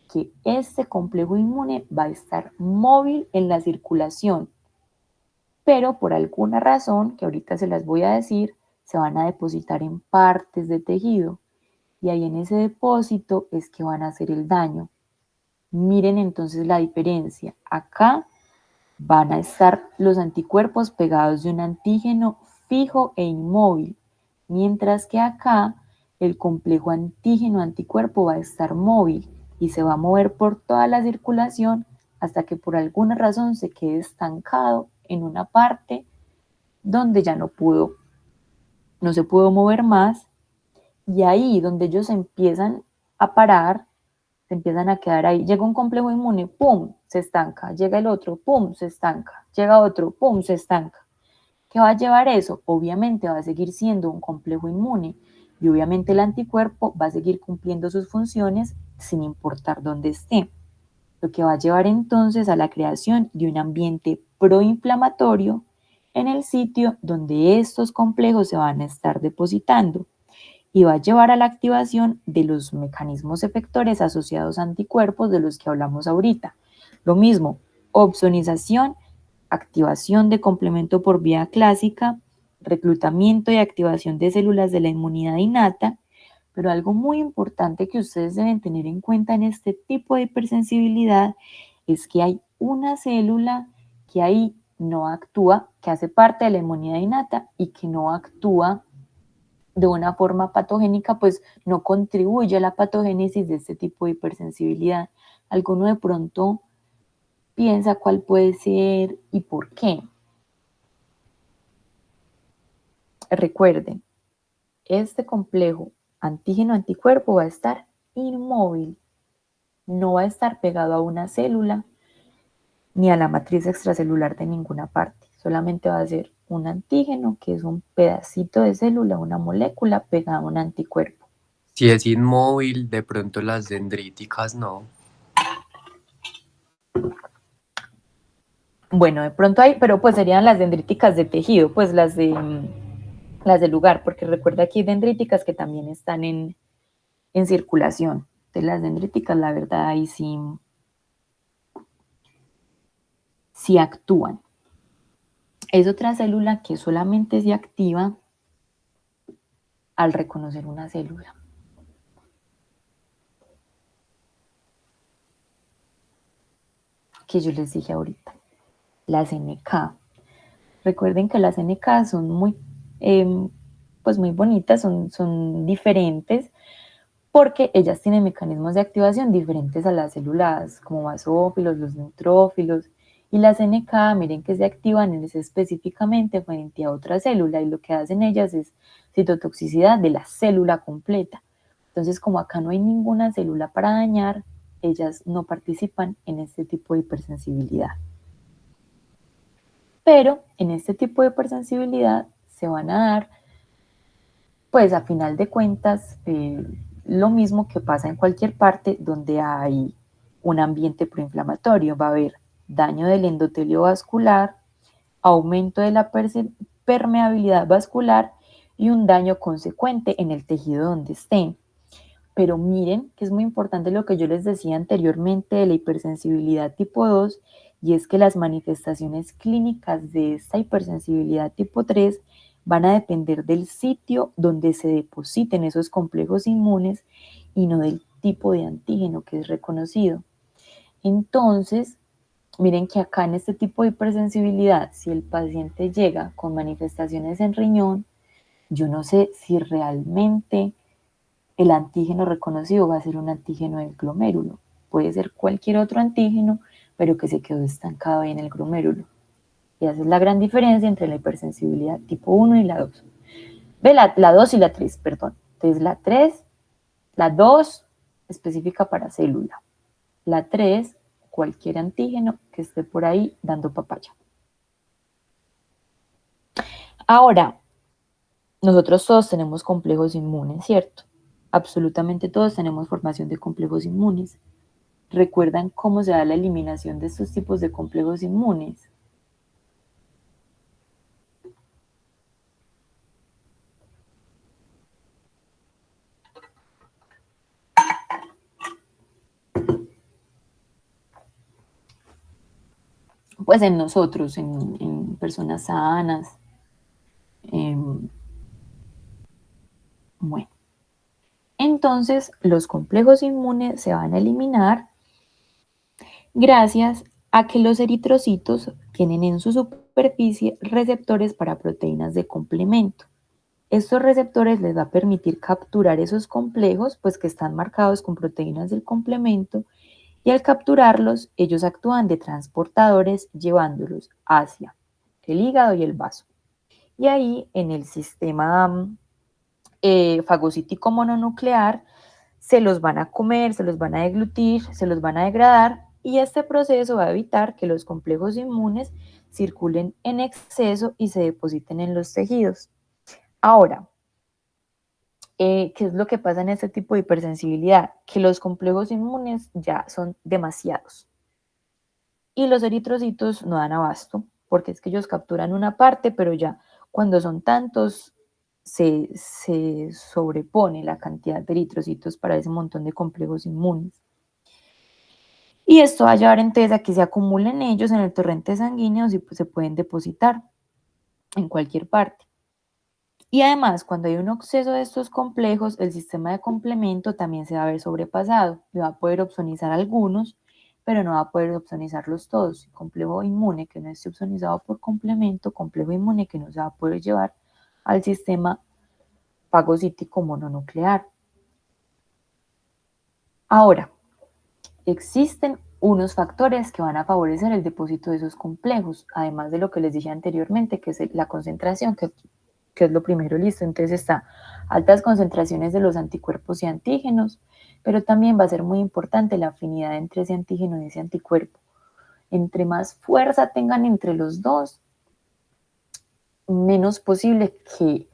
que este complejo inmune va a estar móvil en la circulación, pero por alguna razón, que ahorita se las voy a decir, se van a depositar en partes de tejido y ahí en ese depósito es que van a hacer el daño. Miren entonces la diferencia. Acá van a estar los anticuerpos pegados de un antígeno fijo e inmóvil, mientras que acá el complejo antígeno-anticuerpo va a estar móvil y se va a mover por toda la circulación hasta que por alguna razón se quede estancado en una parte donde ya no se pudo mover más, y ahí donde ellos empiezan a parar, se empiezan a quedar ahí. Llega un complejo inmune, ¡pum!, se estanca. Llega el otro, ¡pum!, se estanca. Llega otro, ¡pum!, se estanca. ¿Qué va a llevar eso? Obviamente va a seguir siendo un complejo inmune y obviamente el anticuerpo va a seguir cumpliendo sus funciones sin importar dónde esté. Lo que va a llevar entonces a la creación de un ambiente proinflamatorio en el sitio donde estos complejos se van a estar depositando y va a llevar a la activación de los mecanismos efectores asociados a anticuerpos de los que hablamos ahorita. Lo mismo, opsonización, activación de complemento por vía clásica, reclutamiento y activación de células de la inmunidad innata, pero algo muy importante que ustedes deben tener en cuenta en este tipo de hipersensibilidad es que hay una célula que ahí no actúa, que hace parte de la inmunidad innata y que no actúa de una forma patogénica, pues no contribuye a la patogénesis de este tipo de hipersensibilidad. Alguno de pronto piensa cuál puede ser y por qué. Recuerden, este complejo antígeno-anticuerpo va a estar inmóvil, no va a estar pegado a una célula ni a la matriz extracelular de ninguna parte. Solamente va a ser un antígeno, que es un pedacito de célula, una molécula pegada a un anticuerpo. Si es inmóvil, de pronto las dendríticas no. Bueno, de pronto hay, pero pues serían las dendríticas de tejido, pues las de lugar, porque recuerda aquí hay dendríticas que también están en circulación. Entonces las dendríticas, la verdad, ahí sí actúan. Es otra célula que solamente se activa al reconocer una célula. Que yo les dije ahorita, las NK. Recuerden que las NK son pues muy bonitas, son diferentes, porque ellas tienen mecanismos de activación diferentes a las células como basófilos, los neutrófilos, y las NK, miren que se activan específicamente frente a otra célula, y lo que hacen ellas es citotoxicidad de la célula completa. Entonces, como acá no hay ninguna célula para dañar, ellas no participan en este tipo de hipersensibilidad. Pero en este tipo de hipersensibilidad se van a dar, pues a final de cuentas, lo mismo que pasa en cualquier parte donde hay un ambiente proinflamatorio. Va a haber daño del endotelio vascular, aumento de la permeabilidad vascular y un daño consecuente en el tejido donde estén. Pero miren que es muy importante lo que yo les decía anteriormente de la hipersensibilidad tipo 2, y es que las manifestaciones clínicas de esta hipersensibilidad tipo 3 van a depender del sitio donde se depositen esos complejos inmunes y no del tipo de antígeno que es reconocido. Entonces, miren que acá en este tipo de hipersensibilidad, si el paciente llega con manifestaciones en riñón, yo no sé si realmente el antígeno reconocido va a ser un antígeno del glomérulo. Puede ser cualquier otro antígeno, pero que se quedó estancado ahí en el glomérulo. Y esa es la gran diferencia entre la hipersensibilidad tipo 1 y la 2. Ve, la 2 y la 3, perdón. Entonces la 3, la 2 específica para célula. La 3, cualquier antígeno que esté por ahí dando papaya. Ahora, nosotros todos tenemos complejos inmunes, ¿cierto? Absolutamente todos tenemos formación de complejos inmunes. ¿Recuerdan cómo se da la eliminación de estos tipos de complejos inmunes? pues en nosotros, en personas sanas. Bueno, entonces los complejos inmunes se van a eliminar gracias a que los eritrocitos tienen en su superficie receptores para proteínas de complemento. Estos receptores les va a permitir capturar esos complejos, pues que están marcados con proteínas del complemento, y al capturarlos, ellos actúan de transportadores llevándolos hacia el hígado y el vaso. Y ahí en el sistema fagocítico mononuclear se los van a comer, se los van a deglutir, se los van a degradar, y este proceso va a evitar que los complejos inmunes circulen en exceso y se depositen en los tejidos. Ahora, ¿qué es lo que pasa en este tipo de hipersensibilidad? Que los complejos inmunes ya son demasiados y los eritrocitos no dan abasto, porque es que ellos capturan una parte, pero ya cuando son tantos se sobrepone la cantidad de eritrocitos para ese montón de complejos inmunes. Y esto va a llevar entonces a que se acumulen ellos en el torrente sanguíneo y pues se pueden depositar en cualquier parte. Y además, cuando hay un exceso de estos complejos, el sistema de complemento también se va a ver sobrepasado y va a poder opsonizar algunos, pero no va a poder opsonizarlos todos. Complejo inmune que no esté opsonizado por complemento, complejo inmune que no se va a poder llevar al sistema fagocítico mononuclear. Ahora, existen unos factores que van a favorecer el depósito de esos complejos, además de lo que les dije anteriormente, que es la concentración, que es lo primero, listo. Entonces está altas concentraciones de los anticuerpos y antígenos, pero también va a ser muy importante la afinidad entre ese antígeno y ese anticuerpo. Entre más fuerza tengan entre los dos, menos posible que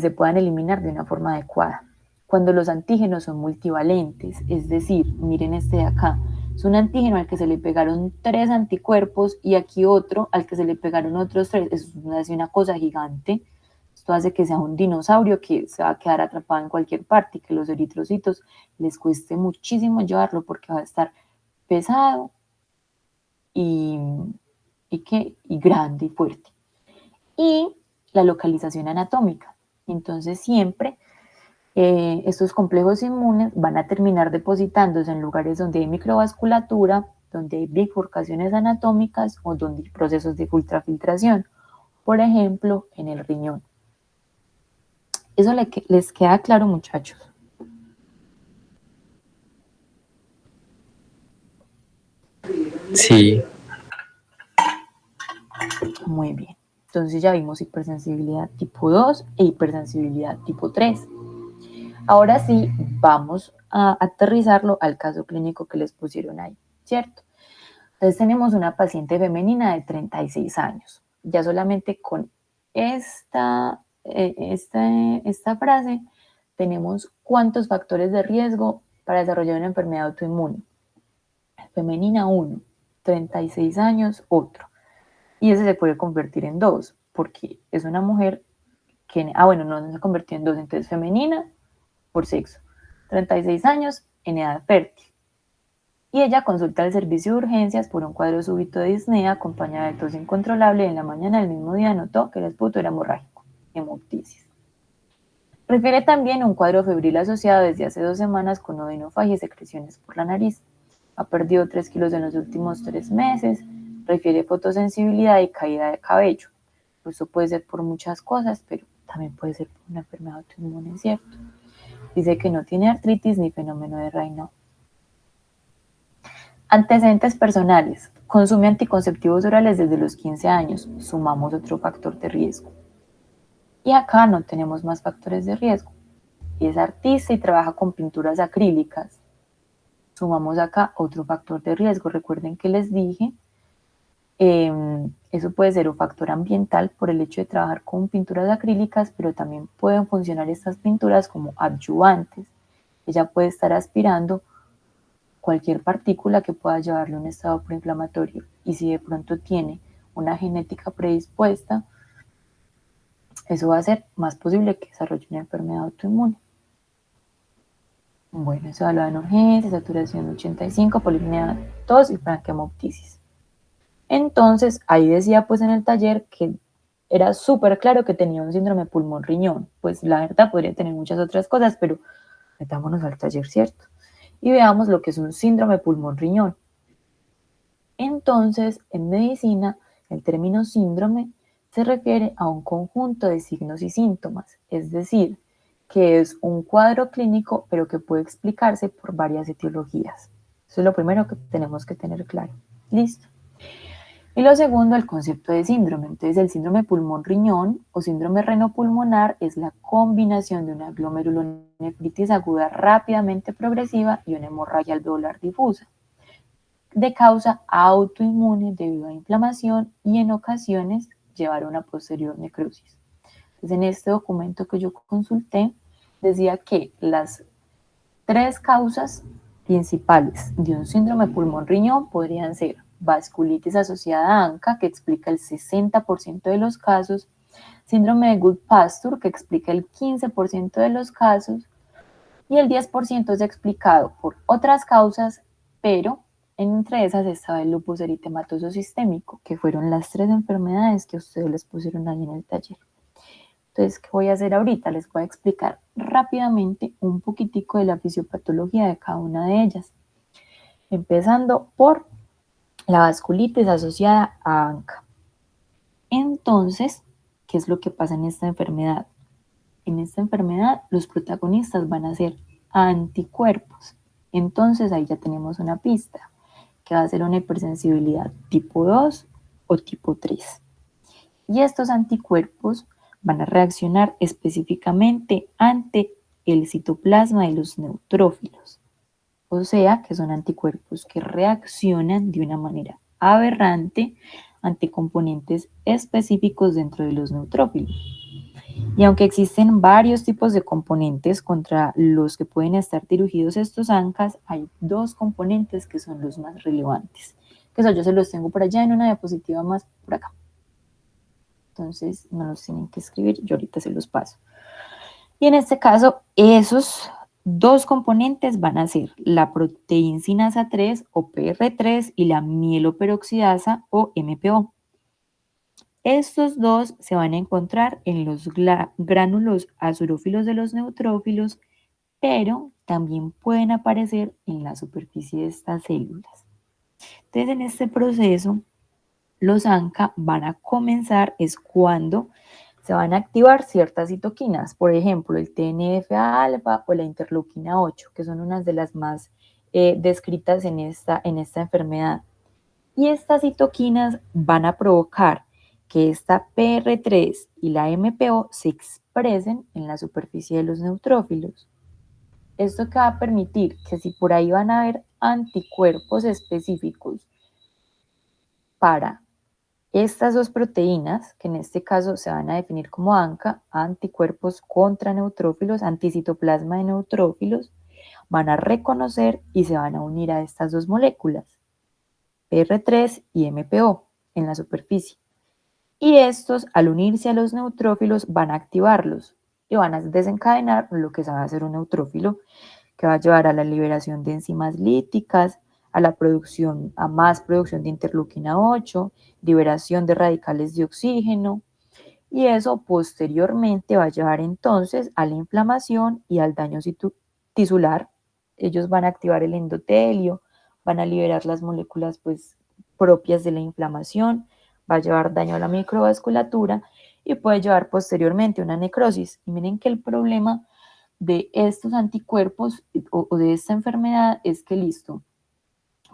se puedan eliminar de una forma adecuada. Cuando los antígenos son multivalentes, es decir, miren este de acá, es un antígeno al que se le pegaron 3 anticuerpos y aquí otro al que se le pegaron otros 3, es una cosa gigante. Esto hace que sea un dinosaurio que se va a quedar atrapado en cualquier parte y que los eritrocitos les cueste muchísimo llevarlo porque va a estar pesado y grande y fuerte. Y la localización anatómica. Entonces siempre estos complejos inmunes van a terminar depositándose en lugares donde hay microvasculatura, donde hay bifurcaciones anatómicas o donde hay procesos de ultrafiltración, por ejemplo, en el riñón. ¿Eso les queda claro, muchachos? Sí, Muy bien. Entonces ya vimos hipersensibilidad tipo 2 e hipersensibilidad tipo 3. Ahora sí, vamos a aterrizarlo al caso clínico que les pusieron ahí, ¿cierto? Entonces tenemos una paciente femenina de 36 años. Ya solamente con esta frase tenemos cuántos factores de riesgo para desarrollar una enfermedad autoinmune. Femenina 1, 36 años otro. Y ese se puede convertir en 2, porque es una mujer que, no se convirtió en 2, entonces femenina por sexo, 36 años en edad fértil. Y ella consulta al servicio de urgencias por un cuadro súbito de disnea acompañada de tos incontrolable. En la mañana del mismo día notó que el esputo era hemorrágico, hemoptisis. Refiere también un cuadro febril asociado desde hace 2 semanas con odinofagia y secreciones por la nariz. Ha perdido 3 kilos en los últimos 3 meses. Refiere fotosensibilidad y caída de cabello. Eso puede ser por muchas cosas, pero también puede ser por una enfermedad autoinmune, ¿cierto? Dice que no tiene artritis ni fenómeno de Raynaud. Antecedentes personales. Consume anticonceptivos orales desde los 15 años. Sumamos otro factor de riesgo. Y acá no tenemos más factores de riesgo. Es artista y trabaja con pinturas acrílicas. Sumamos acá otro factor de riesgo. Recuerden que les dije, eso puede ser un factor ambiental por el hecho de trabajar con pinturas acrílicas, pero también pueden funcionar estas pinturas como adyuvantes. Ella puede estar aspirando cualquier partícula que pueda llevarle a un estado proinflamatorio, y si de pronto tiene una genética predispuesta, eso va a ser más posible que desarrolle una enfermedad autoinmune. Bueno, eso evaluado en urgencia, saturación 85, polifonía 2 y franquemoptisis. Entonces, ahí decía pues en el taller que era súper claro que tenía un síndrome pulmón-riñón. Pues la verdad podría tener muchas otras cosas, pero metámonos al taller, ¿cierto? Y veamos lo que es un síndrome pulmón-riñón. Entonces, en medicina, el término síndrome se refiere a un conjunto de signos y síntomas, es decir, que es un cuadro clínico, pero que puede explicarse por varias etiologías. Eso es lo primero que tenemos que tener claro. ¿Listo? Y lo segundo, el concepto de síndrome. Entonces, el síndrome pulmón-riñón o síndrome renopulmonar es la combinación de una glomerulonefritis aguda rápidamente progresiva y una hemorragia alveolar difusa, de causa autoinmune debido a inflamación y en ocasiones llevar a una posterior necrosis. Entonces, en este documento que yo consulté, decía que las 3 causas principales de un síndrome pulmón-riñón podrían ser vasculitis asociada a ANCA, que explica el 60% de los casos, síndrome de Goodpasture, que explica el 15% de los casos, y el 10% es explicado por otras causas, pero entre esas estaba el lupus eritematoso sistémico, que fueron las 3 enfermedades que ustedes les pusieron ahí en el taller. Entonces, ¿qué voy a hacer ahorita? Les voy a explicar rápidamente un poquitico de la fisiopatología de cada una de ellas, empezando por la vasculitis asociada a ANCA. Entonces, ¿qué es lo que pasa en esta enfermedad? En esta enfermedad, los protagonistas van a ser anticuerpos. Entonces, ahí ya tenemos una pista, que va a ser una hipersensibilidad tipo 2 o tipo 3. Y estos anticuerpos van a reaccionar específicamente ante el citoplasma de los neutrófilos. O sea, que son anticuerpos que reaccionan de una manera aberrante ante componentes específicos dentro de los neutrófilos. Y aunque existen varios tipos de componentes contra los que pueden estar dirigidos estos ANCAs, hay 2 componentes que son los más relevantes. Que eso yo se los tengo por allá en una diapositiva más por acá. Entonces no los tienen que escribir, yo ahorita se los paso. Y en este caso, esos 2 componentes van a ser la proteincinasa 3 o PR3 y la mieloperoxidasa o MPO. Estos 2 se van a encontrar en los gránulos azurófilos de los neutrófilos, pero también pueden aparecer en la superficie de estas células. Entonces, en este proceso, los ANCA van a comenzar es cuando se van a activar ciertas citoquinas, por ejemplo, el TNF-alfa o la interleuquina 8, que son unas de las más descritas en esta enfermedad. Y estas citoquinas van a provocar que esta PR3 y la MPO se expresen en la superficie de los neutrófilos. Esto que va a permitir que si por ahí van a haber anticuerpos específicos para estas 2 proteínas, que en este caso se van a definir como ANCA, anticuerpos contra neutrófilos, anticitoplasma de neutrófilos, van a reconocer y se van a unir a estas 2 moléculas, PR3 y MPO, en la superficie. Y estos, al unirse a los neutrófilos, van a activarlos y van a desencadenar lo que se va a hacer un neutrófilo, que va a llevar a la liberación de enzimas líticas, a más producción de interleuquina 8, liberación de radicales de oxígeno, y eso posteriormente va a llevar entonces a la inflamación y al daño tisular. Ellos van a activar el endotelio, van a liberar las moléculas pues, propias de la inflamación, va a llevar daño a la microvasculatura y puede llevar posteriormente a una necrosis. Y miren que el problema de estos anticuerpos o de esta enfermedad es que listo,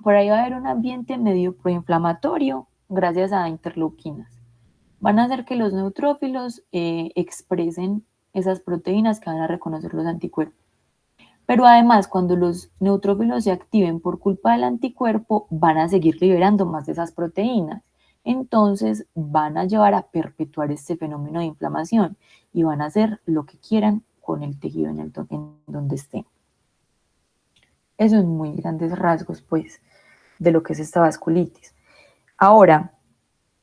por ahí va a haber un ambiente medio proinflamatorio gracias a interleuquinas. Van a hacer que los neutrófilos expresen esas proteínas que van a reconocer los anticuerpos. Pero además, cuando los neutrófilos se activen por culpa del anticuerpo, van a seguir liberando más de esas proteínas. Entonces, van a llevar a perpetuar este fenómeno de inflamación y van a hacer lo que quieran con el tejido en donde estén. Eso es muy grandes rasgos, pues, de lo que es esta vasculitis. Ahora,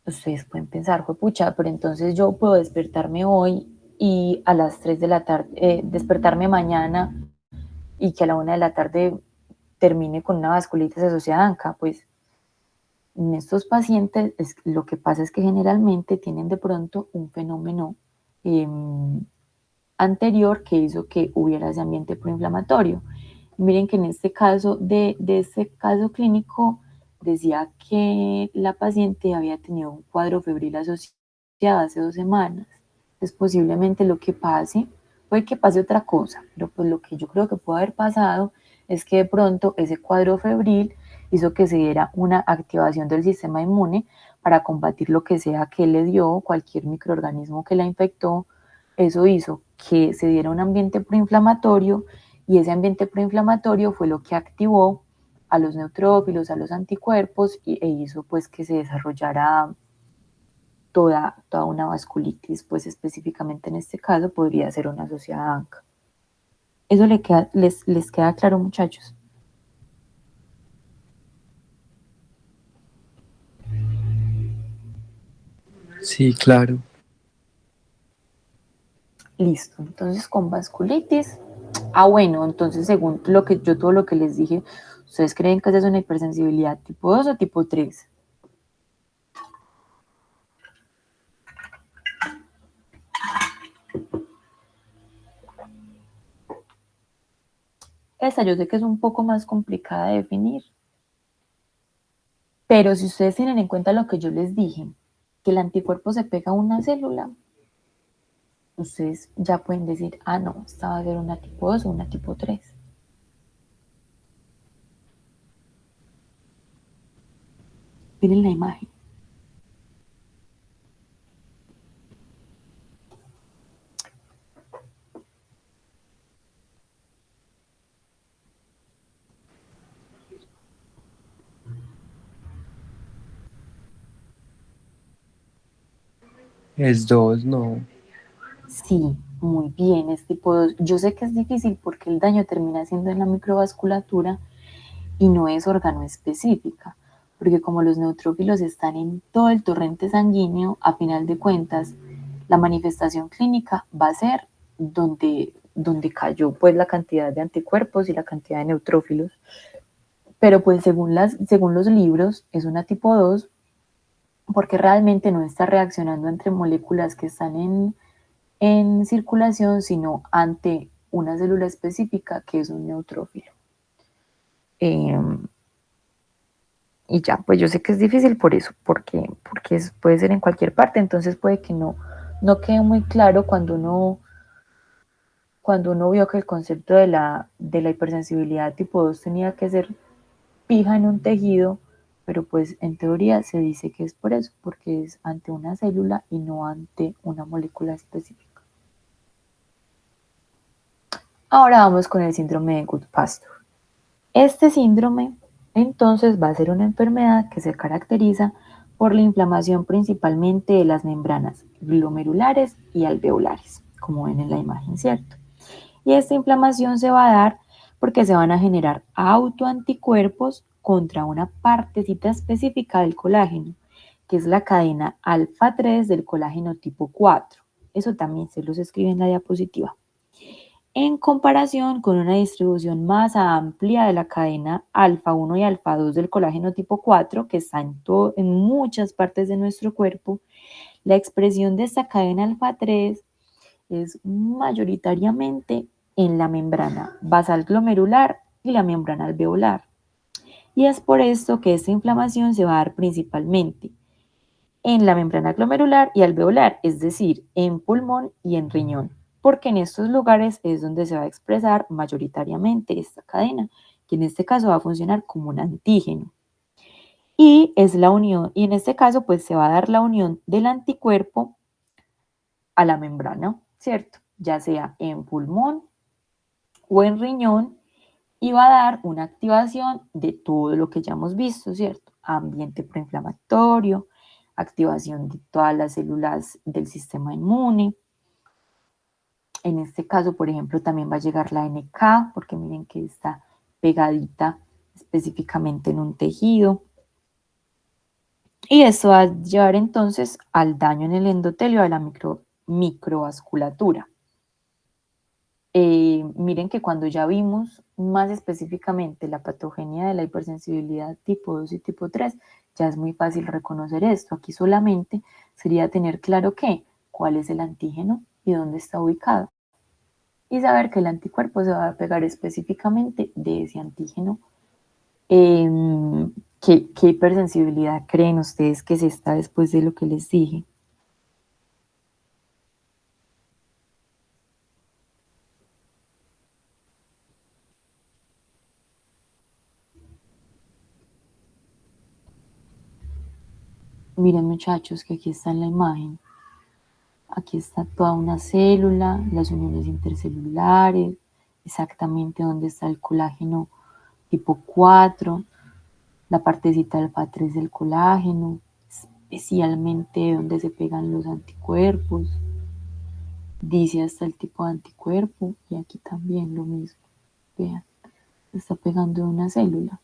ustedes pueden pensar, pucha, pero entonces yo puedo despertarme hoy y a las 3 de la tarde, despertarme mañana y que a la 1 de la tarde termine con una vasculitis asociada a ANCA. Pues en estos pacientes lo que pasa es que generalmente tienen de pronto un fenómeno anterior que hizo que hubiera ese ambiente proinflamatorio. Miren que en este caso, de este caso clínico, decía que la paciente había tenido un cuadro febril asociado hace 2 semanas. Entonces, posiblemente lo que pase, puede que pase otra cosa, pero pues lo que yo creo que puede haber pasado es que de pronto ese cuadro febril hizo que se diera una activación del sistema inmune para combatir lo que sea que le dio, cualquier microorganismo que la infectó. Eso hizo que se diera un ambiente proinflamatorio y ese ambiente proinflamatorio fue lo que activó a los neutrófilos, a los anticuerpos e hizo pues que se desarrollara toda una vasculitis, pues específicamente en este caso podría ser una asociada a ANCA. ¿Eso les queda claro, muchachos? Sí, claro. Listo, entonces con vasculitis, bueno, entonces según todo lo que les dije, ¿ustedes creen que esa es una hipersensibilidad tipo 2 o tipo 3? Esta yo sé que es un poco más complicada de definir, pero si ustedes tienen en cuenta lo que yo les dije, que el anticuerpo se pega a una célula, ustedes ya pueden decir, no, esta va a ser una tipo 2 o una tipo 3. Miren la imagen. Es 2, no. Sí, muy bien, es tipo 2. Yo sé que es difícil porque el daño termina siendo en la microvasculatura y no es órgano específica, porque como los neutrófilos están en todo el torrente sanguíneo, a final de cuentas, la manifestación clínica va a ser donde cayó pues la cantidad de anticuerpos y la cantidad de neutrófilos. Pero pues según los libros es una tipo 2 porque realmente no está reaccionando entre moléculas que están en circulación, sino ante una célula específica que es un neutrófilo. Y ya, pues yo sé que es difícil por eso, porque puede ser en cualquier parte, entonces puede que no quede muy claro cuando uno vio que el concepto de la hipersensibilidad tipo 2 tenía que ser fija en un tejido, pero pues en teoría se dice que es por eso, porque es ante una célula y no ante una molécula específica. Ahora vamos con el síndrome de Goodpasture. Este síndrome entonces va a ser una enfermedad que se caracteriza por la inflamación principalmente de las membranas glomerulares y alveolares, como ven en la imagen, ¿cierto? Y esta inflamación se va a dar porque se van a generar autoanticuerpos contra una partecita específica del colágeno, que es la cadena alfa 3 del colágeno tipo 4. Eso también se los escribe en la diapositiva. En comparación con una distribución más amplia de la cadena alfa 1 y alfa 2 del colágeno tipo 4, que está en muchas partes de nuestro cuerpo, la expresión de esta cadena alfa 3 es mayoritariamente en la membrana basal glomerular y la membrana alveolar. Y es por esto que esta inflamación se va a dar principalmente en la membrana glomerular y alveolar, es decir, en pulmón y en riñón, porque en estos lugares es donde se va a expresar mayoritariamente esta cadena, que en este caso va a funcionar como un antígeno. Y es la unión, y en este caso pues se va a dar la unión del anticuerpo a la membrana, ¿cierto? Ya sea en pulmón o en riñón, y va a dar una activación de todo lo que ya hemos visto, ¿cierto? Ambiente proinflamatorio, activación de todas las células del sistema inmune. En este caso, por ejemplo, también va a llegar la NK, porque miren que está pegadita específicamente en un tejido. Y eso va a llevar entonces al daño en el endotelio de la microvasculatura. Miren que cuando ya vimos más específicamente la patogenia de la hipersensibilidad tipo 2 y tipo 3, ya es muy fácil reconocer esto. Aquí solamente sería tener claro cuál es el antígeno y dónde está ubicado. Y saber que el anticuerpo se va a pegar específicamente de ese antígeno. ¿Qué hipersensibilidad creen ustedes que es esta después de lo que les dije? Miren, muchachos, que aquí está en la imagen. Aquí está toda una célula, las uniones intercelulares, exactamente dónde está el colágeno tipo 4, la partecita alfa 3 del colágeno, especialmente donde se pegan los anticuerpos. Dice hasta el tipo de anticuerpo y aquí también lo mismo. Vean, se está pegando de una célula.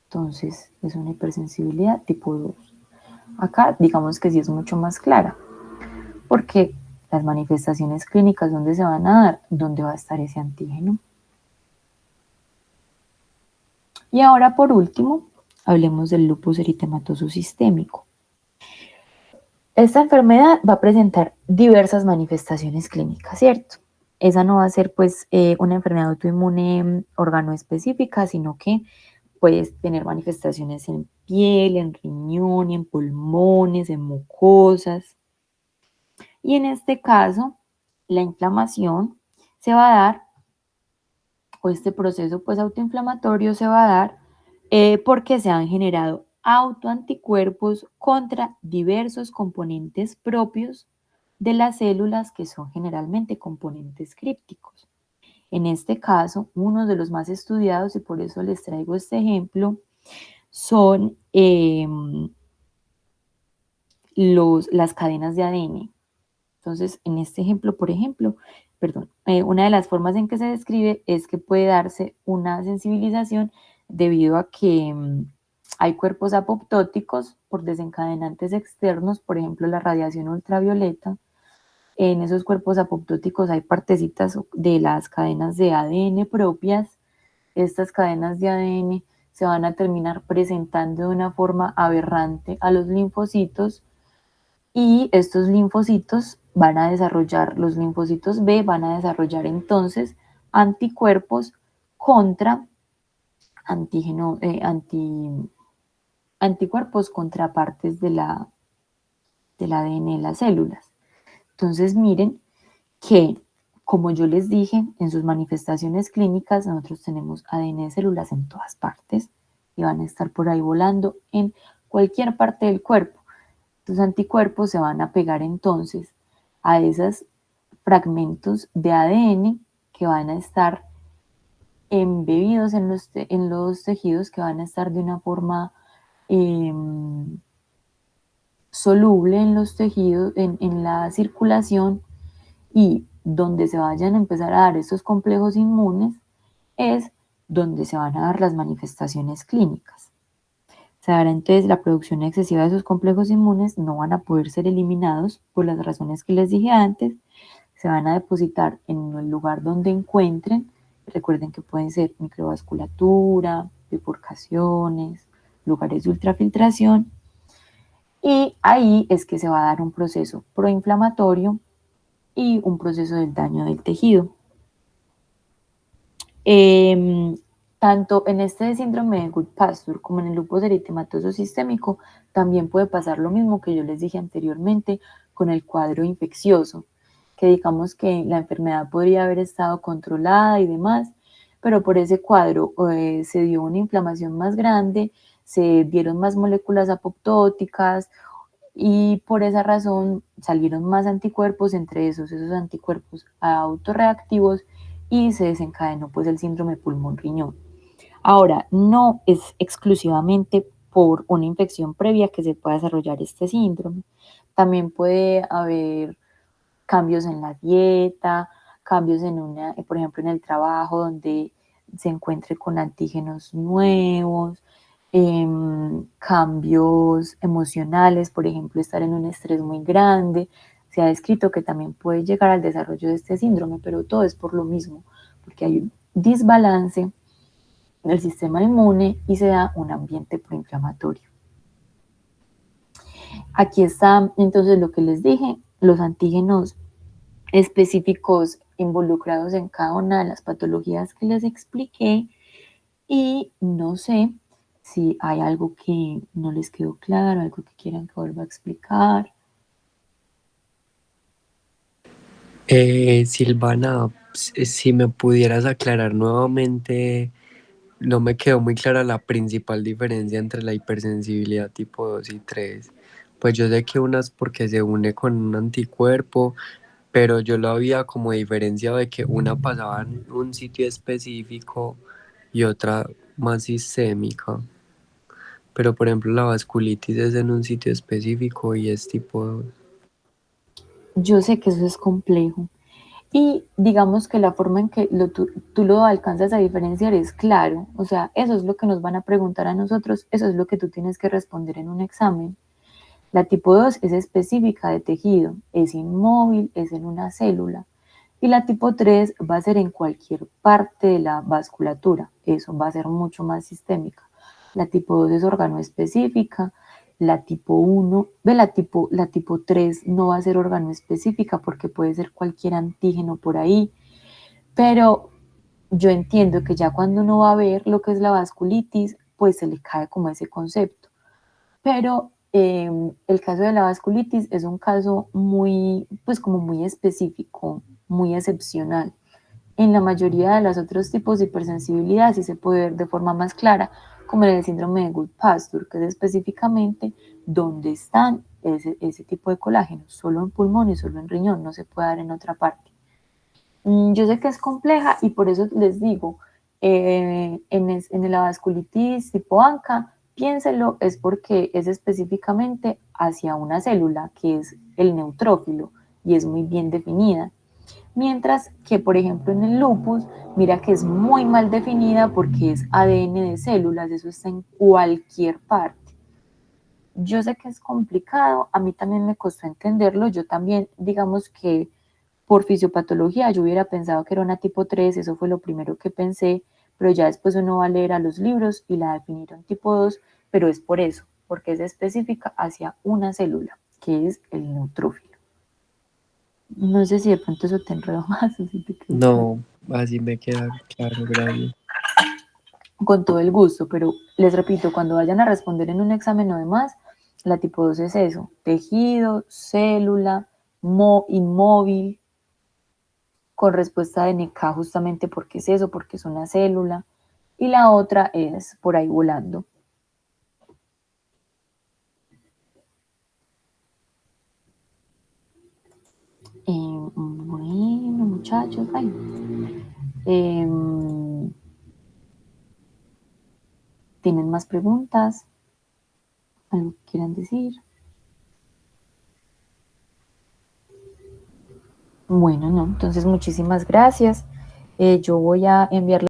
Entonces es una hipersensibilidad tipo 2. Acá digamos que sí es mucho más clara, porque las manifestaciones clínicas, ¿dónde se van a dar? ¿Dónde va a estar ese antígeno? Y ahora, por último, hablemos del lupus eritematoso sistémico. Esta enfermedad va a presentar diversas manifestaciones clínicas, ¿cierto? Esa no va a ser, pues, una enfermedad autoinmune organoespecífica, sino que puedes tener manifestaciones en piel, en riñón, en pulmones, en mucosas. Y en este caso, la inflamación se va a dar, o este proceso pues autoinflamatorio se va a dar porque se han generado autoanticuerpos contra diversos componentes propios de las células que son generalmente componentes crípticos. En este caso, uno de los más estudiados, y por eso les traigo este ejemplo, son las cadenas de ADN. Entonces, en este ejemplo, por ejemplo, una de las formas en que se describe es que puede darse una sensibilización debido a que hay cuerpos apoptóticos por desencadenantes externos, por ejemplo, la radiación ultravioleta. En esos cuerpos apoptóticos hay partecitas de las cadenas de ADN propias. Estas cadenas de ADN se van a terminar presentando de una forma aberrante a los linfocitos y estos linfocitos van a desarrollar, los linfocitos B van a desarrollar entonces anticuerpos contra anticuerpos contra partes del ADN de las células. Entonces miren que, como yo les dije, en sus manifestaciones clínicas nosotros tenemos ADN de células en todas partes y van a estar por ahí volando en cualquier parte del cuerpo. Los anticuerpos se van a pegar entonces a esos fragmentos de ADN que van a estar embebidos en los tejidos, que van a estar de una forma soluble en los tejidos, en la circulación, y donde se vayan a empezar a dar estos complejos inmunes es donde se van a dar las manifestaciones clínicas. Se dará entonces la producción excesiva de esos complejos inmunes, no van a poder ser eliminados por las razones que les dije antes, se van a depositar en el lugar donde encuentren. Recuerden que pueden ser microvasculatura, bifurcaciones, lugares de ultrafiltración, y ahí es que se va a dar un proceso proinflamatorio y un proceso del daño del tejido. Tanto en este síndrome de Goodpasture como en el lupus eritematoso sistémico, también puede pasar lo mismo que yo les dije anteriormente con el cuadro infeccioso, que digamos que la enfermedad podría haber estado controlada y demás, pero por ese cuadro se dio una inflamación más grande, se dieron más moléculas apoptóticas y por esa razón salieron más anticuerpos, entre esos anticuerpos autorreactivos, y se desencadenó pues el síndrome pulmón-riñón. Ahora, no es exclusivamente por una infección previa que se pueda desarrollar este síndrome. También puede haber cambios en la dieta, cambios por ejemplo, en el trabajo donde se encuentre con antígenos nuevos, cambios emocionales, por ejemplo, estar en un estrés muy grande. Se ha descrito que también puede llegar al desarrollo de este síndrome, pero todo es por lo mismo, porque hay un desbalance del sistema inmune y se da un ambiente proinflamatorio. Aquí está entonces lo que les dije, los antígenos específicos involucrados en cada una de las patologías que les expliqué, y no sé si hay algo que no les quedó claro, algo que quieran que vuelva a explicar. Silvana, si me pudieras aclarar nuevamente, no me quedó muy clara la principal diferencia entre la hipersensibilidad tipo 2 y 3. Pues yo sé que una es porque se une con un anticuerpo, pero yo lo había como diferenciado de que una pasaba en un sitio específico y otra más sistémica. Pero por ejemplo la vasculitis es en un sitio específico y es tipo 2. Yo sé que eso es complejo. Y digamos que la forma en que tú lo alcanzas a diferenciar es claro. O sea, eso es lo que nos van a preguntar a nosotros, eso es lo que tú tienes que responder en un examen. La tipo 2 es específica de tejido, es inmóvil, es en una célula. Y la tipo 3 va a ser en cualquier parte de la vasculatura, eso va a ser mucho más sistémica. La tipo 2 es órgano específica, la tipo 1, la tipo 3 no va a ser órgano específica porque puede ser cualquier antígeno por ahí, pero yo entiendo que ya cuando uno va a ver lo que es la vasculitis, pues se le cae como ese concepto. Pero el caso de la vasculitis es un caso muy, pues como muy específico, muy excepcional. En la mayoría de los otros tipos de hipersensibilidad sí se puede ver de forma más clara, como en el síndrome de Gould-Pastur, que es específicamente donde están ese tipo de colágenos, solo en pulmón y solo en riñón, no se puede dar en otra parte. Yo sé que es compleja y por eso les digo, en la vasculitis tipo ANCA, piénselo, es porque es específicamente hacia una célula, que es el neutrófilo, y es muy bien definida. Mientras que, por ejemplo, en el lupus, mira que es muy mal definida porque es ADN de células, eso está en cualquier parte. Yo sé que es complicado, a mí también me costó entenderlo, yo también, digamos que por fisiopatología yo hubiera pensado que era una tipo 3, eso fue lo primero que pensé, pero ya después uno va a leer a los libros y la definieron tipo 2, pero es por eso, porque es específica hacia una célula, que es el neutrófilo. No sé si de pronto eso te enredó más o si te quedó claro. No, así me queda claro, gracias. Con todo el gusto, pero les repito, cuando vayan a responder en un examen o demás, la tipo 2 es eso, tejido, célula, inmóvil, con respuesta de NK justamente porque es eso, porque es una célula, y la otra es por ahí volando. Bueno, muchachos, ay. ¿Tienen más preguntas? ¿Algo que quieran decir? Bueno, no, entonces muchísimas gracias. Yo voy a enviarle